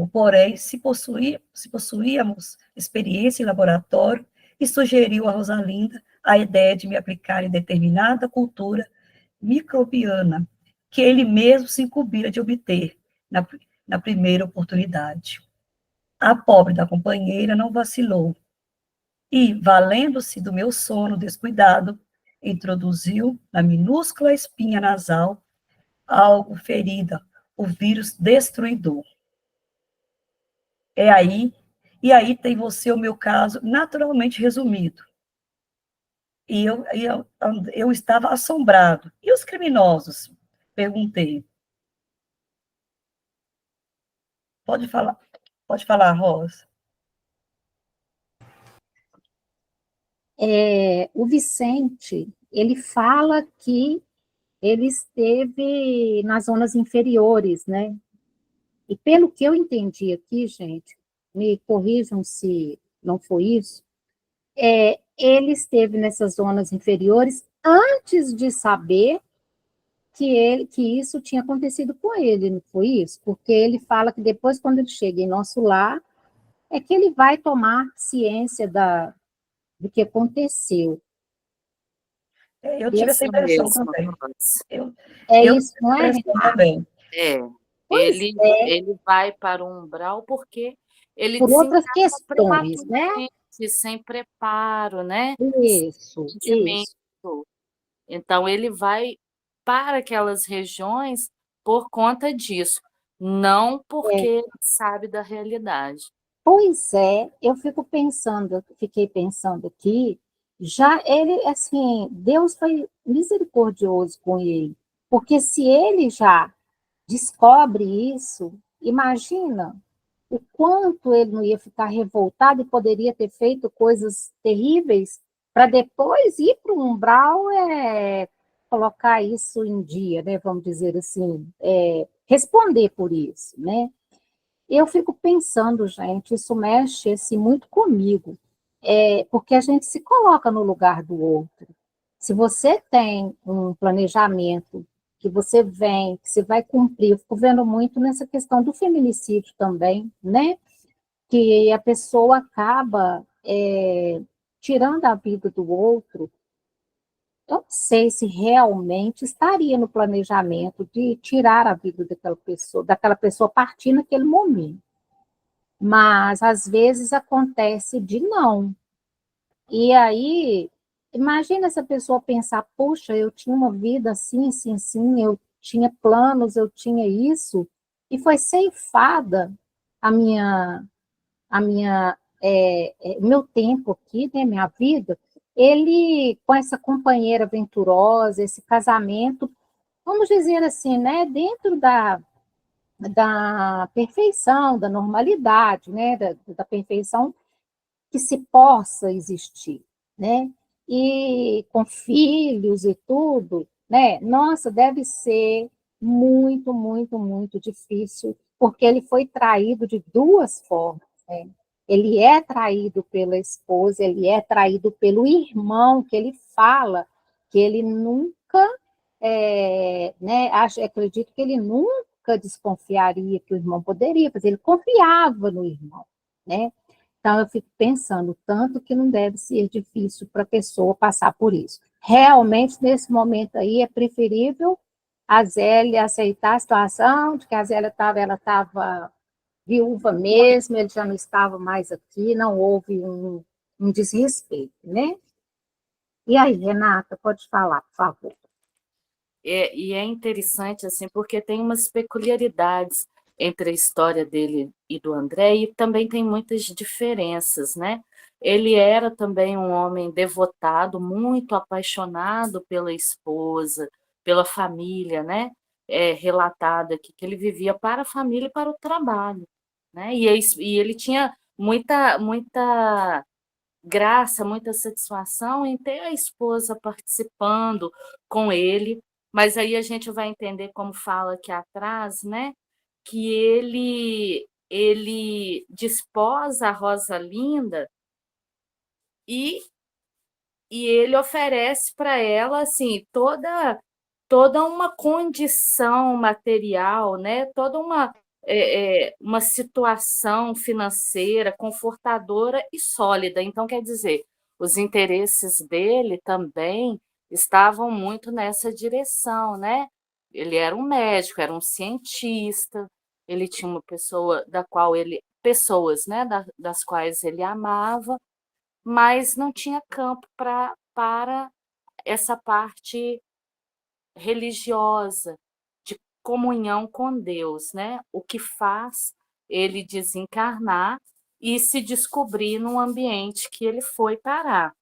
A: porém, se possuíamos experiência em laboratório, e sugeriu a Rosalinda a ideia de me aplicar em determinada cultura microbiana, que ele mesmo se incumbira de obter na primeira oportunidade. A pobre da companheira não vacilou e, valendo-se do meu sono descuidado, introduziu na minúscula espinha nasal algo ferida, o vírus destruidor. E aí tem você o meu caso naturalmente resumido. E eu estava assombrado. E os criminosos? Perguntei. Pode falar, Rosa.
B: O Vicente, ele fala que ele esteve nas zonas inferiores, né? E pelo que eu entendi aqui, gente, me corrijam se não foi isso, ele esteve nessas zonas inferiores antes de saber que isso tinha acontecido com ele, não foi isso? Porque ele fala que depois, quando ele chega em nosso lar, é que ele vai tomar ciência do que aconteceu.
A: Eu tive essa impressão
C: mesmo,
A: também.
B: Isso, não é?
A: Também.
C: Ele vai para o umbral porque ele
B: por outras
C: desencarna
B: questões, né?
C: sem preparo, né?
B: Isso.
C: Então, ele vai para aquelas regiões por conta disso, não porque ele sabe da realidade.
B: Pois é, fiquei pensando aqui, já ele, assim, Deus foi misericordioso com ele, porque se ele já descobre isso, imagina o quanto ele não ia ficar revoltado e poderia ter feito coisas terríveis para depois ir para o umbral, colocar isso em dia, né? Vamos dizer assim, responder por isso, né? Eu fico pensando, gente, isso mexe assim, muito comigo, porque a gente se coloca no lugar do outro. Se você tem um planejamento que você vem, que você vai cumprir, eu fico vendo muito nessa questão do feminicídio também, né? Que a pessoa acaba tirando a vida do outro. Eu não sei se realmente estaria no planejamento de tirar a vida daquela pessoa a partir naquele momento. Mas às vezes acontece de não. E aí, imagina essa pessoa pensar, puxa, eu tinha uma vida assim, assim, assim, eu tinha planos, eu tinha isso, e foi ceifada a minha, meu tempo aqui, né, minha vida, ele, com essa companheira aventurosa, esse casamento, vamos dizer assim, né, dentro da perfeição, da normalidade, né, da perfeição que se possa existir, né? E com filhos e tudo, né? Nossa, deve ser muito, muito, muito difícil, porque ele foi traído de duas formas, né? Ele é traído pela esposa, ele é traído pelo irmão, que ele fala que ele nunca, né? Acredito que ele nunca desconfiaria que o irmão poderia, mas ele confiava no irmão, né? Então, eu fico pensando tanto que não deve ser difícil para a pessoa passar por isso. Realmente, nesse momento aí, é preferível a Zélia aceitar a situação de que a Zélia estava viúva mesmo, ele já não estava mais aqui, não houve um desrespeito, né? E aí, Renata, pode falar, por favor.
C: E é interessante, assim, porque tem umas peculiaridades entre a história dele e do André, e também tem muitas diferenças, né? Ele era também um homem devotado, muito apaixonado pela esposa, pela família, né? Relatado aqui que ele vivia para a família e para o trabalho, né? E ele tinha muita graça, muita satisfação em ter a esposa participando com ele, mas aí a gente vai entender, como fala aqui atrás, né, que ele ele desposa a Rosalinda e, e ele oferece para ela assim toda uma condição material, né? Toda uma situação financeira confortadora e sólida. Então, quer dizer, os interesses dele também estavam muito nessa direção, né? Ele era um médico, era um cientista, ele tinha uma pessoa da qual ele, pessoas, né, das quais ele amava, mas não tinha campo para essa parte religiosa, de comunhão com Deus, né? O que faz ele desencarnar e se descobrir num ambiente que ele foi parar.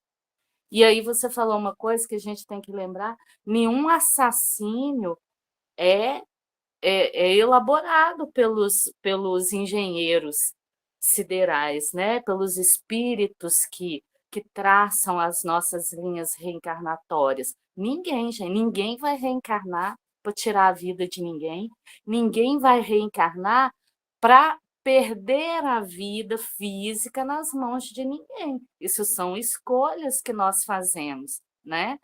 C: E aí você falou uma coisa que a gente tem que lembrar: nenhum assassínio é, é elaborado pelos engenheiros siderais, né? Pelos espíritos que traçam as nossas linhas reencarnatórias. Ninguém, gente, ninguém vai reencarnar para tirar a vida de ninguém, ninguém vai reencarnar para perder a vida física nas mãos de ninguém. Isso são escolhas que nós fazemos, né?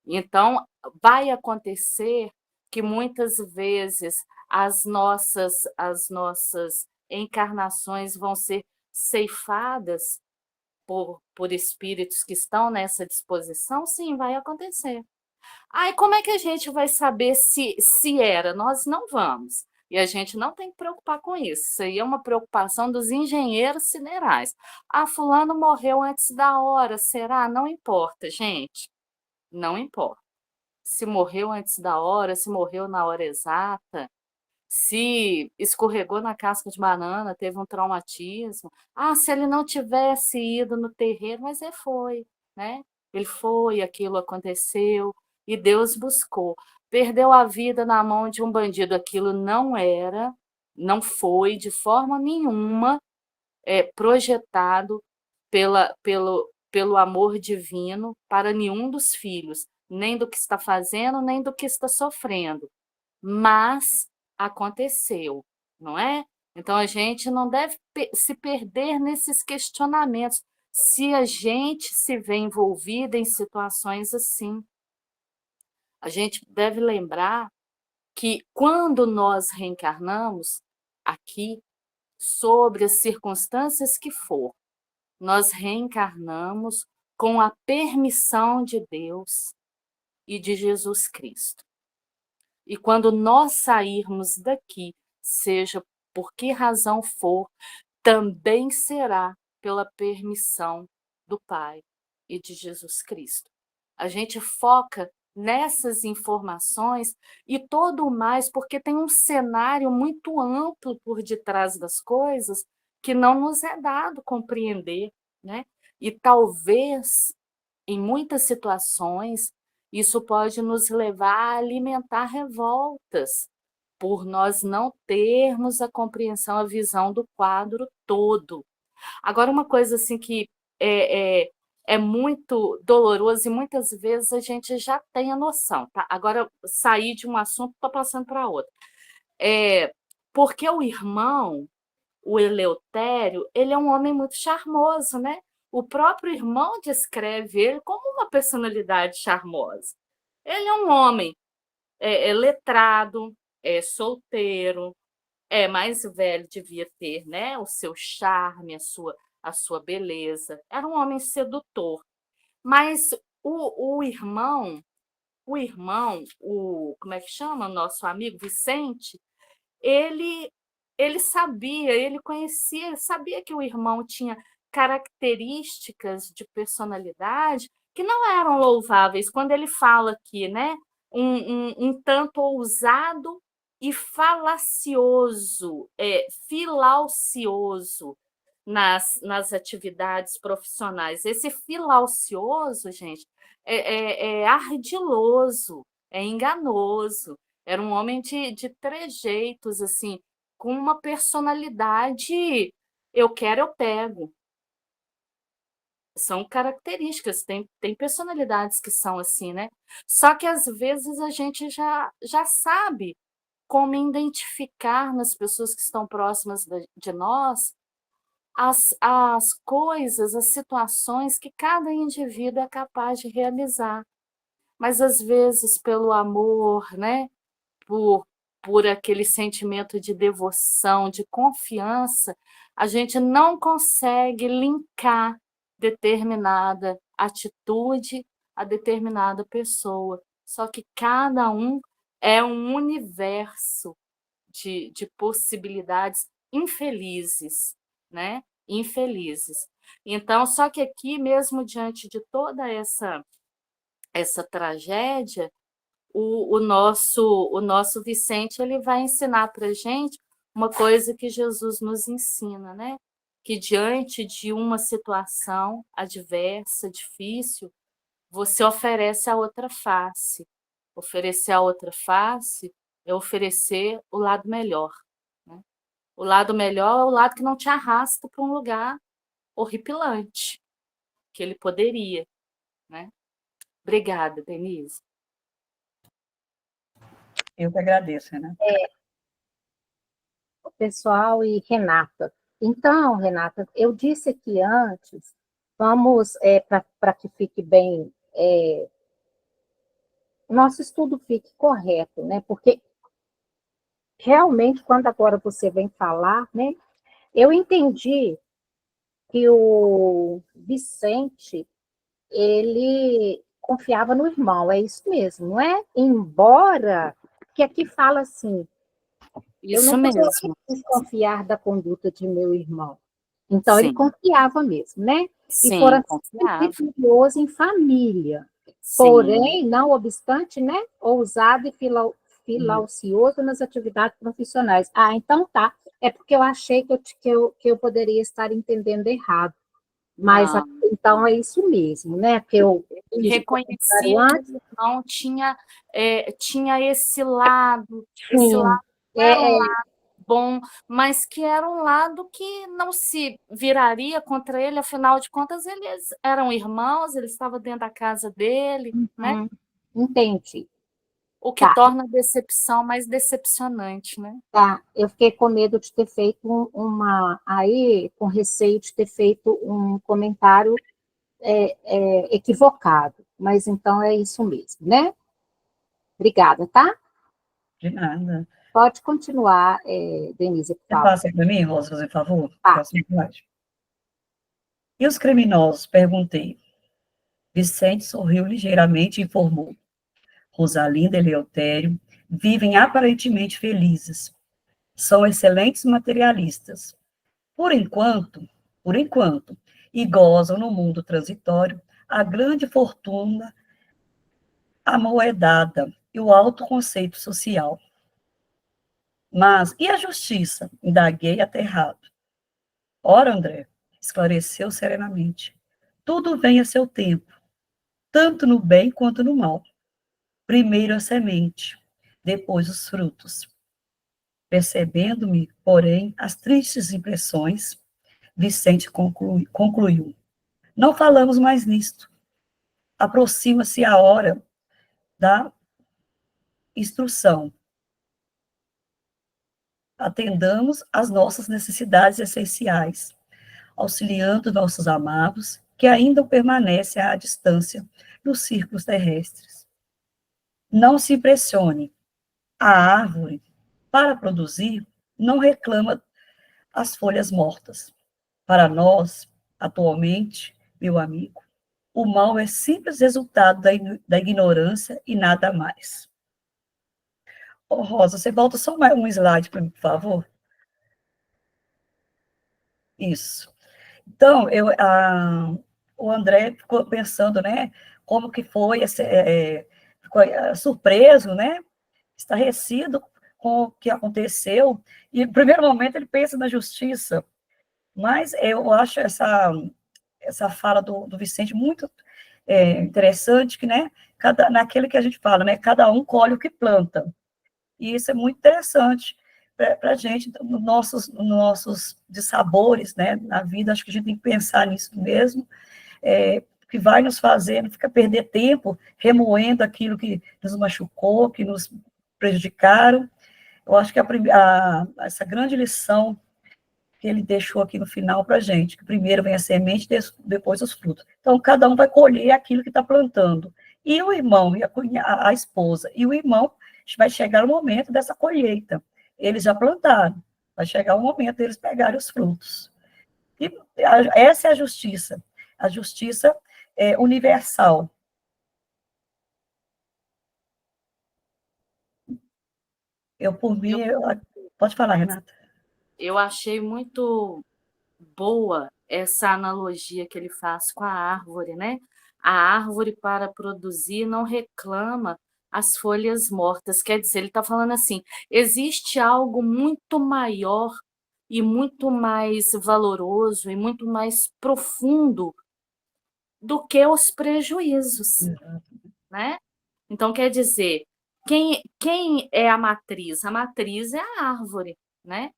C: Então, vai acontecer que muitas vezes as nossas encarnações vão ser ceifadas por espíritos que estão nessa disposição? Sim, vai acontecer. Aí, como é que a gente vai saber se era? Nós não vamos. E a gente não tem que preocupar com isso. Isso aí é uma preocupação dos engenheiros siderais. Ah, fulano morreu antes da hora, será? Não importa, gente. Não importa. Se morreu antes da hora, se morreu na hora exata, se escorregou na casca de banana, teve um traumatismo. Ah, se ele não tivesse ido no terreiro, mas ele foi, né? Ele foi, aquilo aconteceu e Deus buscou. Perdeu a vida na mão de um bandido, aquilo não era, não foi de forma nenhuma projetado pelo amor divino para nenhum dos filhos, nem do que está fazendo, nem do que está sofrendo. Mas aconteceu, não é? Então a gente não deve se perder nesses questionamentos se a gente se vê envolvida em situações assim. A gente deve lembrar que quando nós reencarnamos aqui, sobre as circunstâncias que for, nós reencarnamos com a permissão de Deus e de Jesus Cristo. E quando nós sairmos daqui, seja por que razão for, também será pela permissão do Pai e de Jesus Cristo. A gente foca nessas informações e todo o mais, porque tem um cenário muito amplo por detrás das coisas que não nos é dado compreender, né? E talvez, em muitas situações, isso pode nos levar a alimentar revoltas por nós não termos a compreensão, a visão do quadro todo. Agora, uma coisa assim que é, é, é muito doloroso e muitas vezes a gente já tem a noção, tá? Agora, sair de um assunto, estou passando para outro. Porque o irmão, o Eleutério, ele é um homem muito charmoso, né? O próprio irmão descreve ele como uma personalidade charmosa. Ele é um homem letrado, solteiro, mais velho, devia ter, né, o seu charme, a sua beleza. Era um homem sedutor. Mas o irmão, como é que chama? Nosso amigo Vicente, ele, ele sabia, ele conhecia, ele sabia que o irmão tinha características de personalidade que não eram louváveis. Quando ele fala aqui, né, um tanto ousado e falacioso, filaucioso nas atividades profissionais. Esse filaucioso, gente, é ardiloso, é enganoso. Era um homem de trejeitos, assim, com uma personalidade, eu quero, eu pego. São características, tem personalidades que são assim, né? Só que às vezes a gente já sabe como identificar nas pessoas que estão próximas de nós as coisas, as situações que cada indivíduo é capaz de realizar. Mas, às vezes, pelo amor, né? por aquele sentimento de devoção, de confiança, a gente não consegue linkar determinada atitude a determinada pessoa. Só que cada um é um universo de possibilidades infelizes, né? Infelizes. Então, só que aqui, mesmo diante de toda essa tragédia, o nosso Vicente ele vai ensinar para a gente uma coisa que Jesus nos ensina, né? Que diante de uma situação adversa, difícil, você oferece a outra face. Oferecer a outra face é oferecer o lado melhor, né? O lado melhor é o lado que não te arrasta para um lugar horripilante, que ele poderia, né? Obrigada, Denise.
A: Eu que agradeço, né?
B: Pessoal e Renata. Então, Renata, eu disse aqui antes, vamos, para que fique bem, o nosso estudo fique correto, né? Porque realmente, quando agora você vem falar, né? Eu entendi que o Vicente, ele confiava no irmão, é isso mesmo, não é? Embora, que aqui fala assim, eu
C: Isso
B: não poderia
C: mesmo.
B: desconfiar da conduta de meu irmão. Então, ele
C: Sim,
B: confiava mesmo, né? E
C: sim,
B: fora
C: confiava.
B: sempre curioso em família.
C: Sim.
B: Porém, não obstante, né? Ousado e filaucioso nas atividades profissionais. Ah, então tá. É porque eu achei que eu poderia estar entendendo errado. Mas,
C: Não.
B: então, é isso mesmo, né? Que eu
C: Ele
B: fiz o comentário
C: reconhecia que
B: antes.
C: o irmão tinha esse lado
B: Sim.
C: não era um
B: É,
C: lado bom, mas que era um lado que não se viraria contra ele, afinal de contas, eles eram irmãos, ele estava dentro da casa dele, né?
B: entendi.
C: O que
B: Tá.
C: torna a decepção mais decepcionante, né?
B: Tá, eu fiquei com medo de ter feito aí, com receio de ter feito um comentário equivocado, mas então é isso mesmo, né? Obrigada, tá?
A: De nada.
B: Pode continuar, Denise, por
A: Você
B: favor.
A: passa para mim, Rosa, por favor?
B: Tá.
A: Próximo slide. E os criminosos? Perguntei. Vicente sorriu ligeiramente e informou. Rosalinda e Eleutério vivem aparentemente felizes. São excelentes materialistas. Por enquanto, e gozam no mundo transitório a grande fortuna amoedada e o alto conceito social. Mas, e a justiça? Indaguei aterrado. Ora, André, esclareceu serenamente. Tudo vem a seu tempo, tanto no bem quanto no mal. Primeiro a semente, depois os frutos. Percebendo-me, porém, as tristes impressões, Vicente concluiu. Não falamos mais nisto. Aproxima-se a hora da instrução. Atendamos às nossas necessidades essenciais, auxiliando nossos amados, que ainda permanecem à distância nos círculos terrestres. Não se impressione. A árvore, para produzir, não reclama as folhas mortas. Para nós, atualmente, meu amigo, o mal é simples resultado da ignorância e nada mais. Ô, Rosa, você volta só mais um slide para mim, por favor? Isso. Então, o André ficou pensando, né, como que foi, ficou surpreso, né, estarrecido com o que aconteceu, e no primeiro momento ele pensa na justiça, mas eu acho essa fala do Vicente muito interessante, que, né, naquele que a gente fala, né, cada um colhe o que planta, e isso é muito interessante para a gente, nossos dissabores, né, na vida, acho que a gente tem que pensar nisso mesmo, que vai nos fazer, não fica perder tempo remoendo aquilo que nos machucou, que nos prejudicaram, Eu acho que essa grande lição que ele deixou aqui no final para a gente, que primeiro vem a semente, depois os frutos. Então, cada um vai colher aquilo que está plantando. E o irmão, e a esposa, e o irmão, vai chegar o momento dessa colheita. Eles já plantaram, vai chegar o momento deles pegarem os frutos. E essa é a justiça universal. Por mim, pode falar, Renata.
C: Eu achei muito boa essa analogia que ele faz com a árvore, né? A árvore, para produzir, não reclama as folhas mortas. Quer dizer, ele está falando assim: existe algo muito maior e muito mais valoroso e muito mais profundo do que os prejuízos, né? Então, quer dizer, quem é a matriz? A matriz é a árvore, né?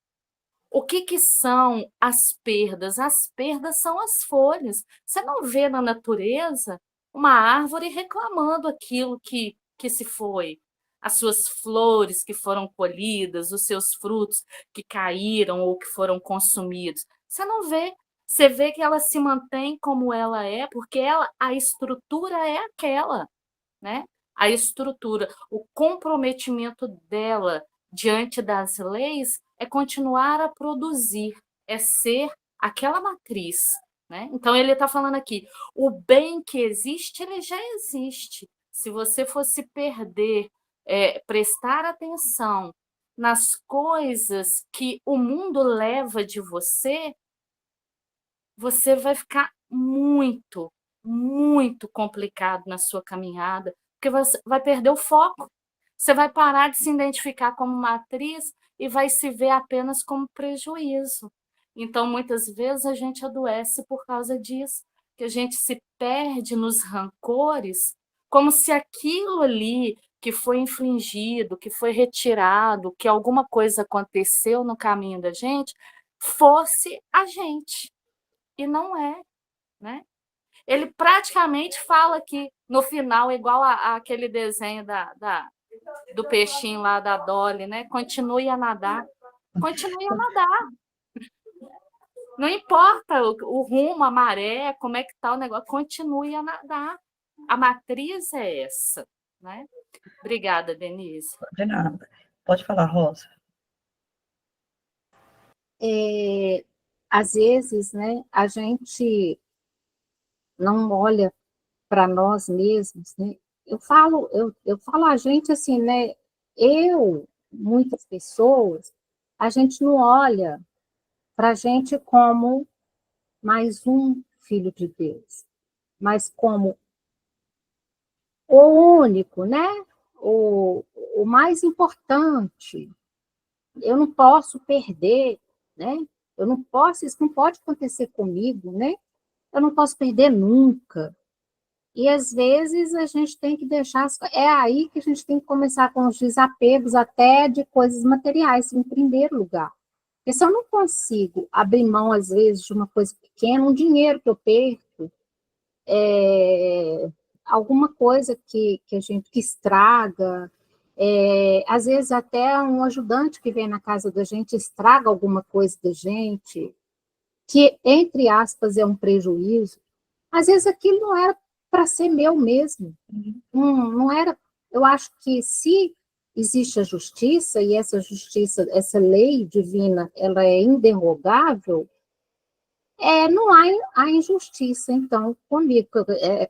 C: O que são as perdas? As perdas são as folhas. Você não vê na natureza uma árvore reclamando aquilo que se foi, as suas flores que foram colhidas, os seus frutos que caíram ou que foram consumidos. Você não vê. Você vê que ela se mantém como ela é, porque a estrutura é aquela, né? A estrutura, o comprometimento dela diante das leis é continuar a produzir, é ser aquela matriz, né? Então ele está falando aqui, o bem que existe, ele já existe. Se você fosse perder, prestar atenção nas coisas que o mundo leva de você, você vai ficar muito, muito complicado na sua caminhada, porque você vai perder o foco. Você vai parar de se identificar como matriz e vai se ver apenas como prejuízo. Então, muitas vezes, a gente adoece por causa disso, que a gente se perde nos rancores, como se aquilo ali que foi infligido, que foi retirado, que alguma coisa aconteceu no caminho da gente, fosse a gente. E não é, né? Ele praticamente fala que no final, igual aquele desenho do peixinho lá da Dolly, né? Continue a nadar. Continue a nadar. Não importa o rumo, a maré, como é que está o negócio, continue a nadar. A matriz é essa, né? Obrigada, Denise.
A: De nada. Pode falar, Rosa.
B: Às vezes, né, a gente não olha para nós mesmos, né? Eu falo a gente assim, né? Muitas pessoas, a gente não olha para a gente como mais um filho de Deus, mas como o único, né? O mais importante. Eu não posso perder, né? Eu não posso, isso não pode acontecer comigo, né? Eu não posso perder nunca. E às vezes a gente tem que deixar, é aí que a gente tem que começar com os desapegos até de coisas materiais, em primeiro lugar. Porque se eu não consigo abrir mão, às vezes, de uma coisa pequena, um dinheiro que eu perco, alguma coisa que a gente que estraga, às vezes até um ajudante que vem na casa da gente estraga alguma coisa da gente, que, entre aspas, é um prejuízo. Às vezes aquilo não era para ser meu mesmo. Não era. Eu acho que se existe a justiça, e essa justiça, essa lei divina, ela é inderrogável, não há injustiça, então, comigo.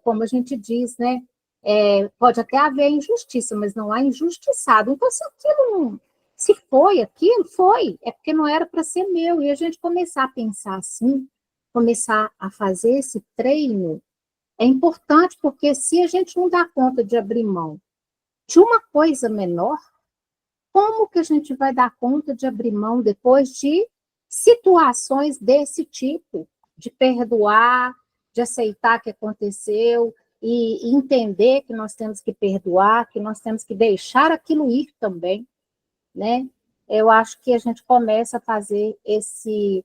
B: Como a gente diz, né? Pode até haver injustiça, mas não há injustiçado. Então, se aquilo não. Se foi aquilo, foi. É porque não era para ser meu. E a gente começar a pensar assim, começar a fazer esse treino, é importante, porque se a gente não dá conta de abrir mão de uma coisa menor, como que a gente vai dar conta de abrir mão depois de situações desse tipo, de perdoar, de aceitar que aconteceu e entender que nós temos que perdoar, que nós temos que deixar aquilo ir também, né? Eu acho que a gente começa a fazer esse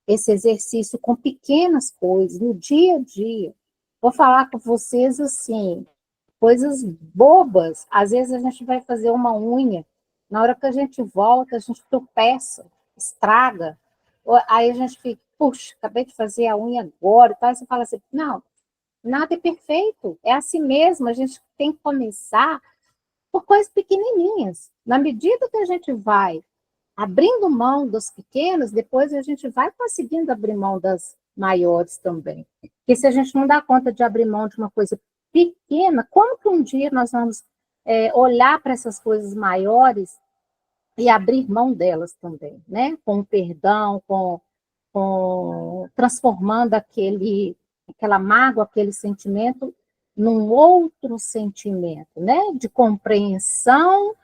B: exercício com pequenas coisas, no dia a dia. Vou falar com vocês assim, coisas bobas. Às vezes a gente vai fazer uma unha, Na hora que a gente volta, a gente tropeça, estraga. Aí a gente fica, puxa, acabei de fazer a unha agora e tal. Aí você fala assim, não, nada é perfeito. É assim mesmo, a gente tem que começar por coisas pequenininhas. Na medida que a gente vai abrindo mão dos pequenos, depois a gente vai conseguindo abrir mão das maiores também. Porque se a gente não dá conta de abrir mão de uma coisa pequena, como que um dia nós vamos olhar para essas coisas maiores e abrir mão delas também, né? Com perdão, transformando aquela mágoa, aquele sentimento num outro sentimento, né? De compreensão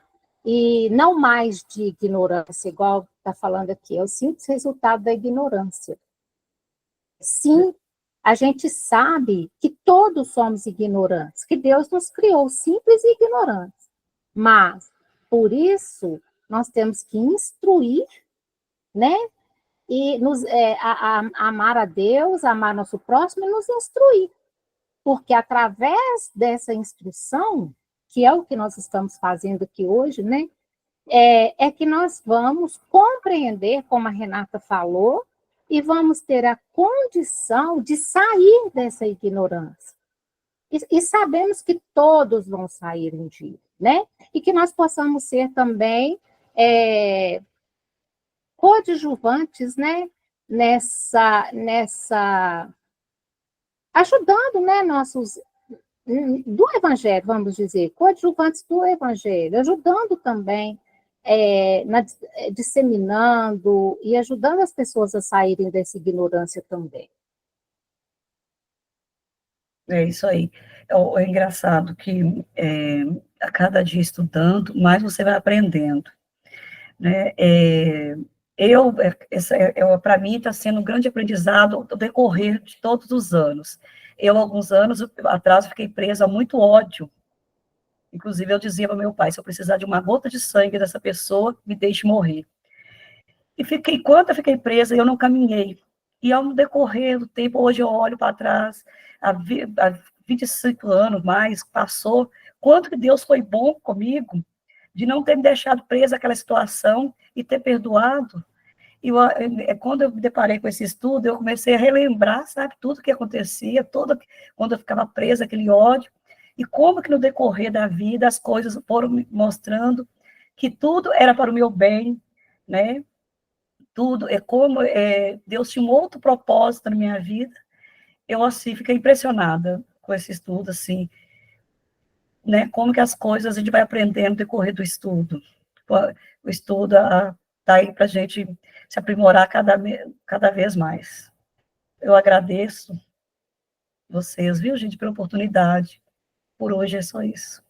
B: e não mais de ignorância, igual está falando aqui, é o simples resultado da ignorância. Sim, a gente sabe que todos somos ignorantes, que Deus nos criou simples e ignorantes, mas, por isso, nós temos que instruir, né? E amar a Deus, amar nosso próximo e nos instruir, porque através dessa instrução, que é o que nós estamos fazendo aqui hoje, né? É que nós vamos compreender, como a Renata falou, e vamos ter a condição de sair dessa ignorância. E sabemos que todos vão sair um dia, né? E que nós possamos ser também coadjuvantes, né? Nessa ajudando, né? Do Evangelho, vamos dizer, coadjuvantes do Evangelho, ajudando também, disseminando e ajudando as pessoas a saírem dessa ignorância também.
A: É isso aí. É engraçado que a cada dia estudando, mais você vai aprendendo, né? Para mim, está sendo um grande aprendizado ao decorrer de todos os anos. Alguns anos atrás, fiquei presa a muito ódio. Inclusive, eu dizia para meu pai, se eu precisar de uma gota de sangue dessa pessoa, me deixe morrer. Enquanto eu fiquei presa, eu não caminhei. E ao decorrer do tempo, hoje eu olho para trás, há 25 anos mais, passou, quanto que Deus foi bom comigo, de não ter me deixado presa àquela situação e ter perdoado. Quando eu me deparei com esse estudo, eu comecei a relembrar, sabe, tudo que acontecia, quando eu ficava presa, aquele ódio, e como que no decorrer da vida as coisas foram me mostrando que tudo era para o meu bem, né? Tudo, Deus tinha um outro propósito na minha vida. Eu, assim, fiquei impressionada com esse estudo, assim, né? Como que as coisas a gente vai aprendendo no decorrer do estudo. O estudo está aí para a gente se aprimorar cada vez mais. Eu agradeço vocês, viu, gente, pela oportunidade. Por hoje é só isso.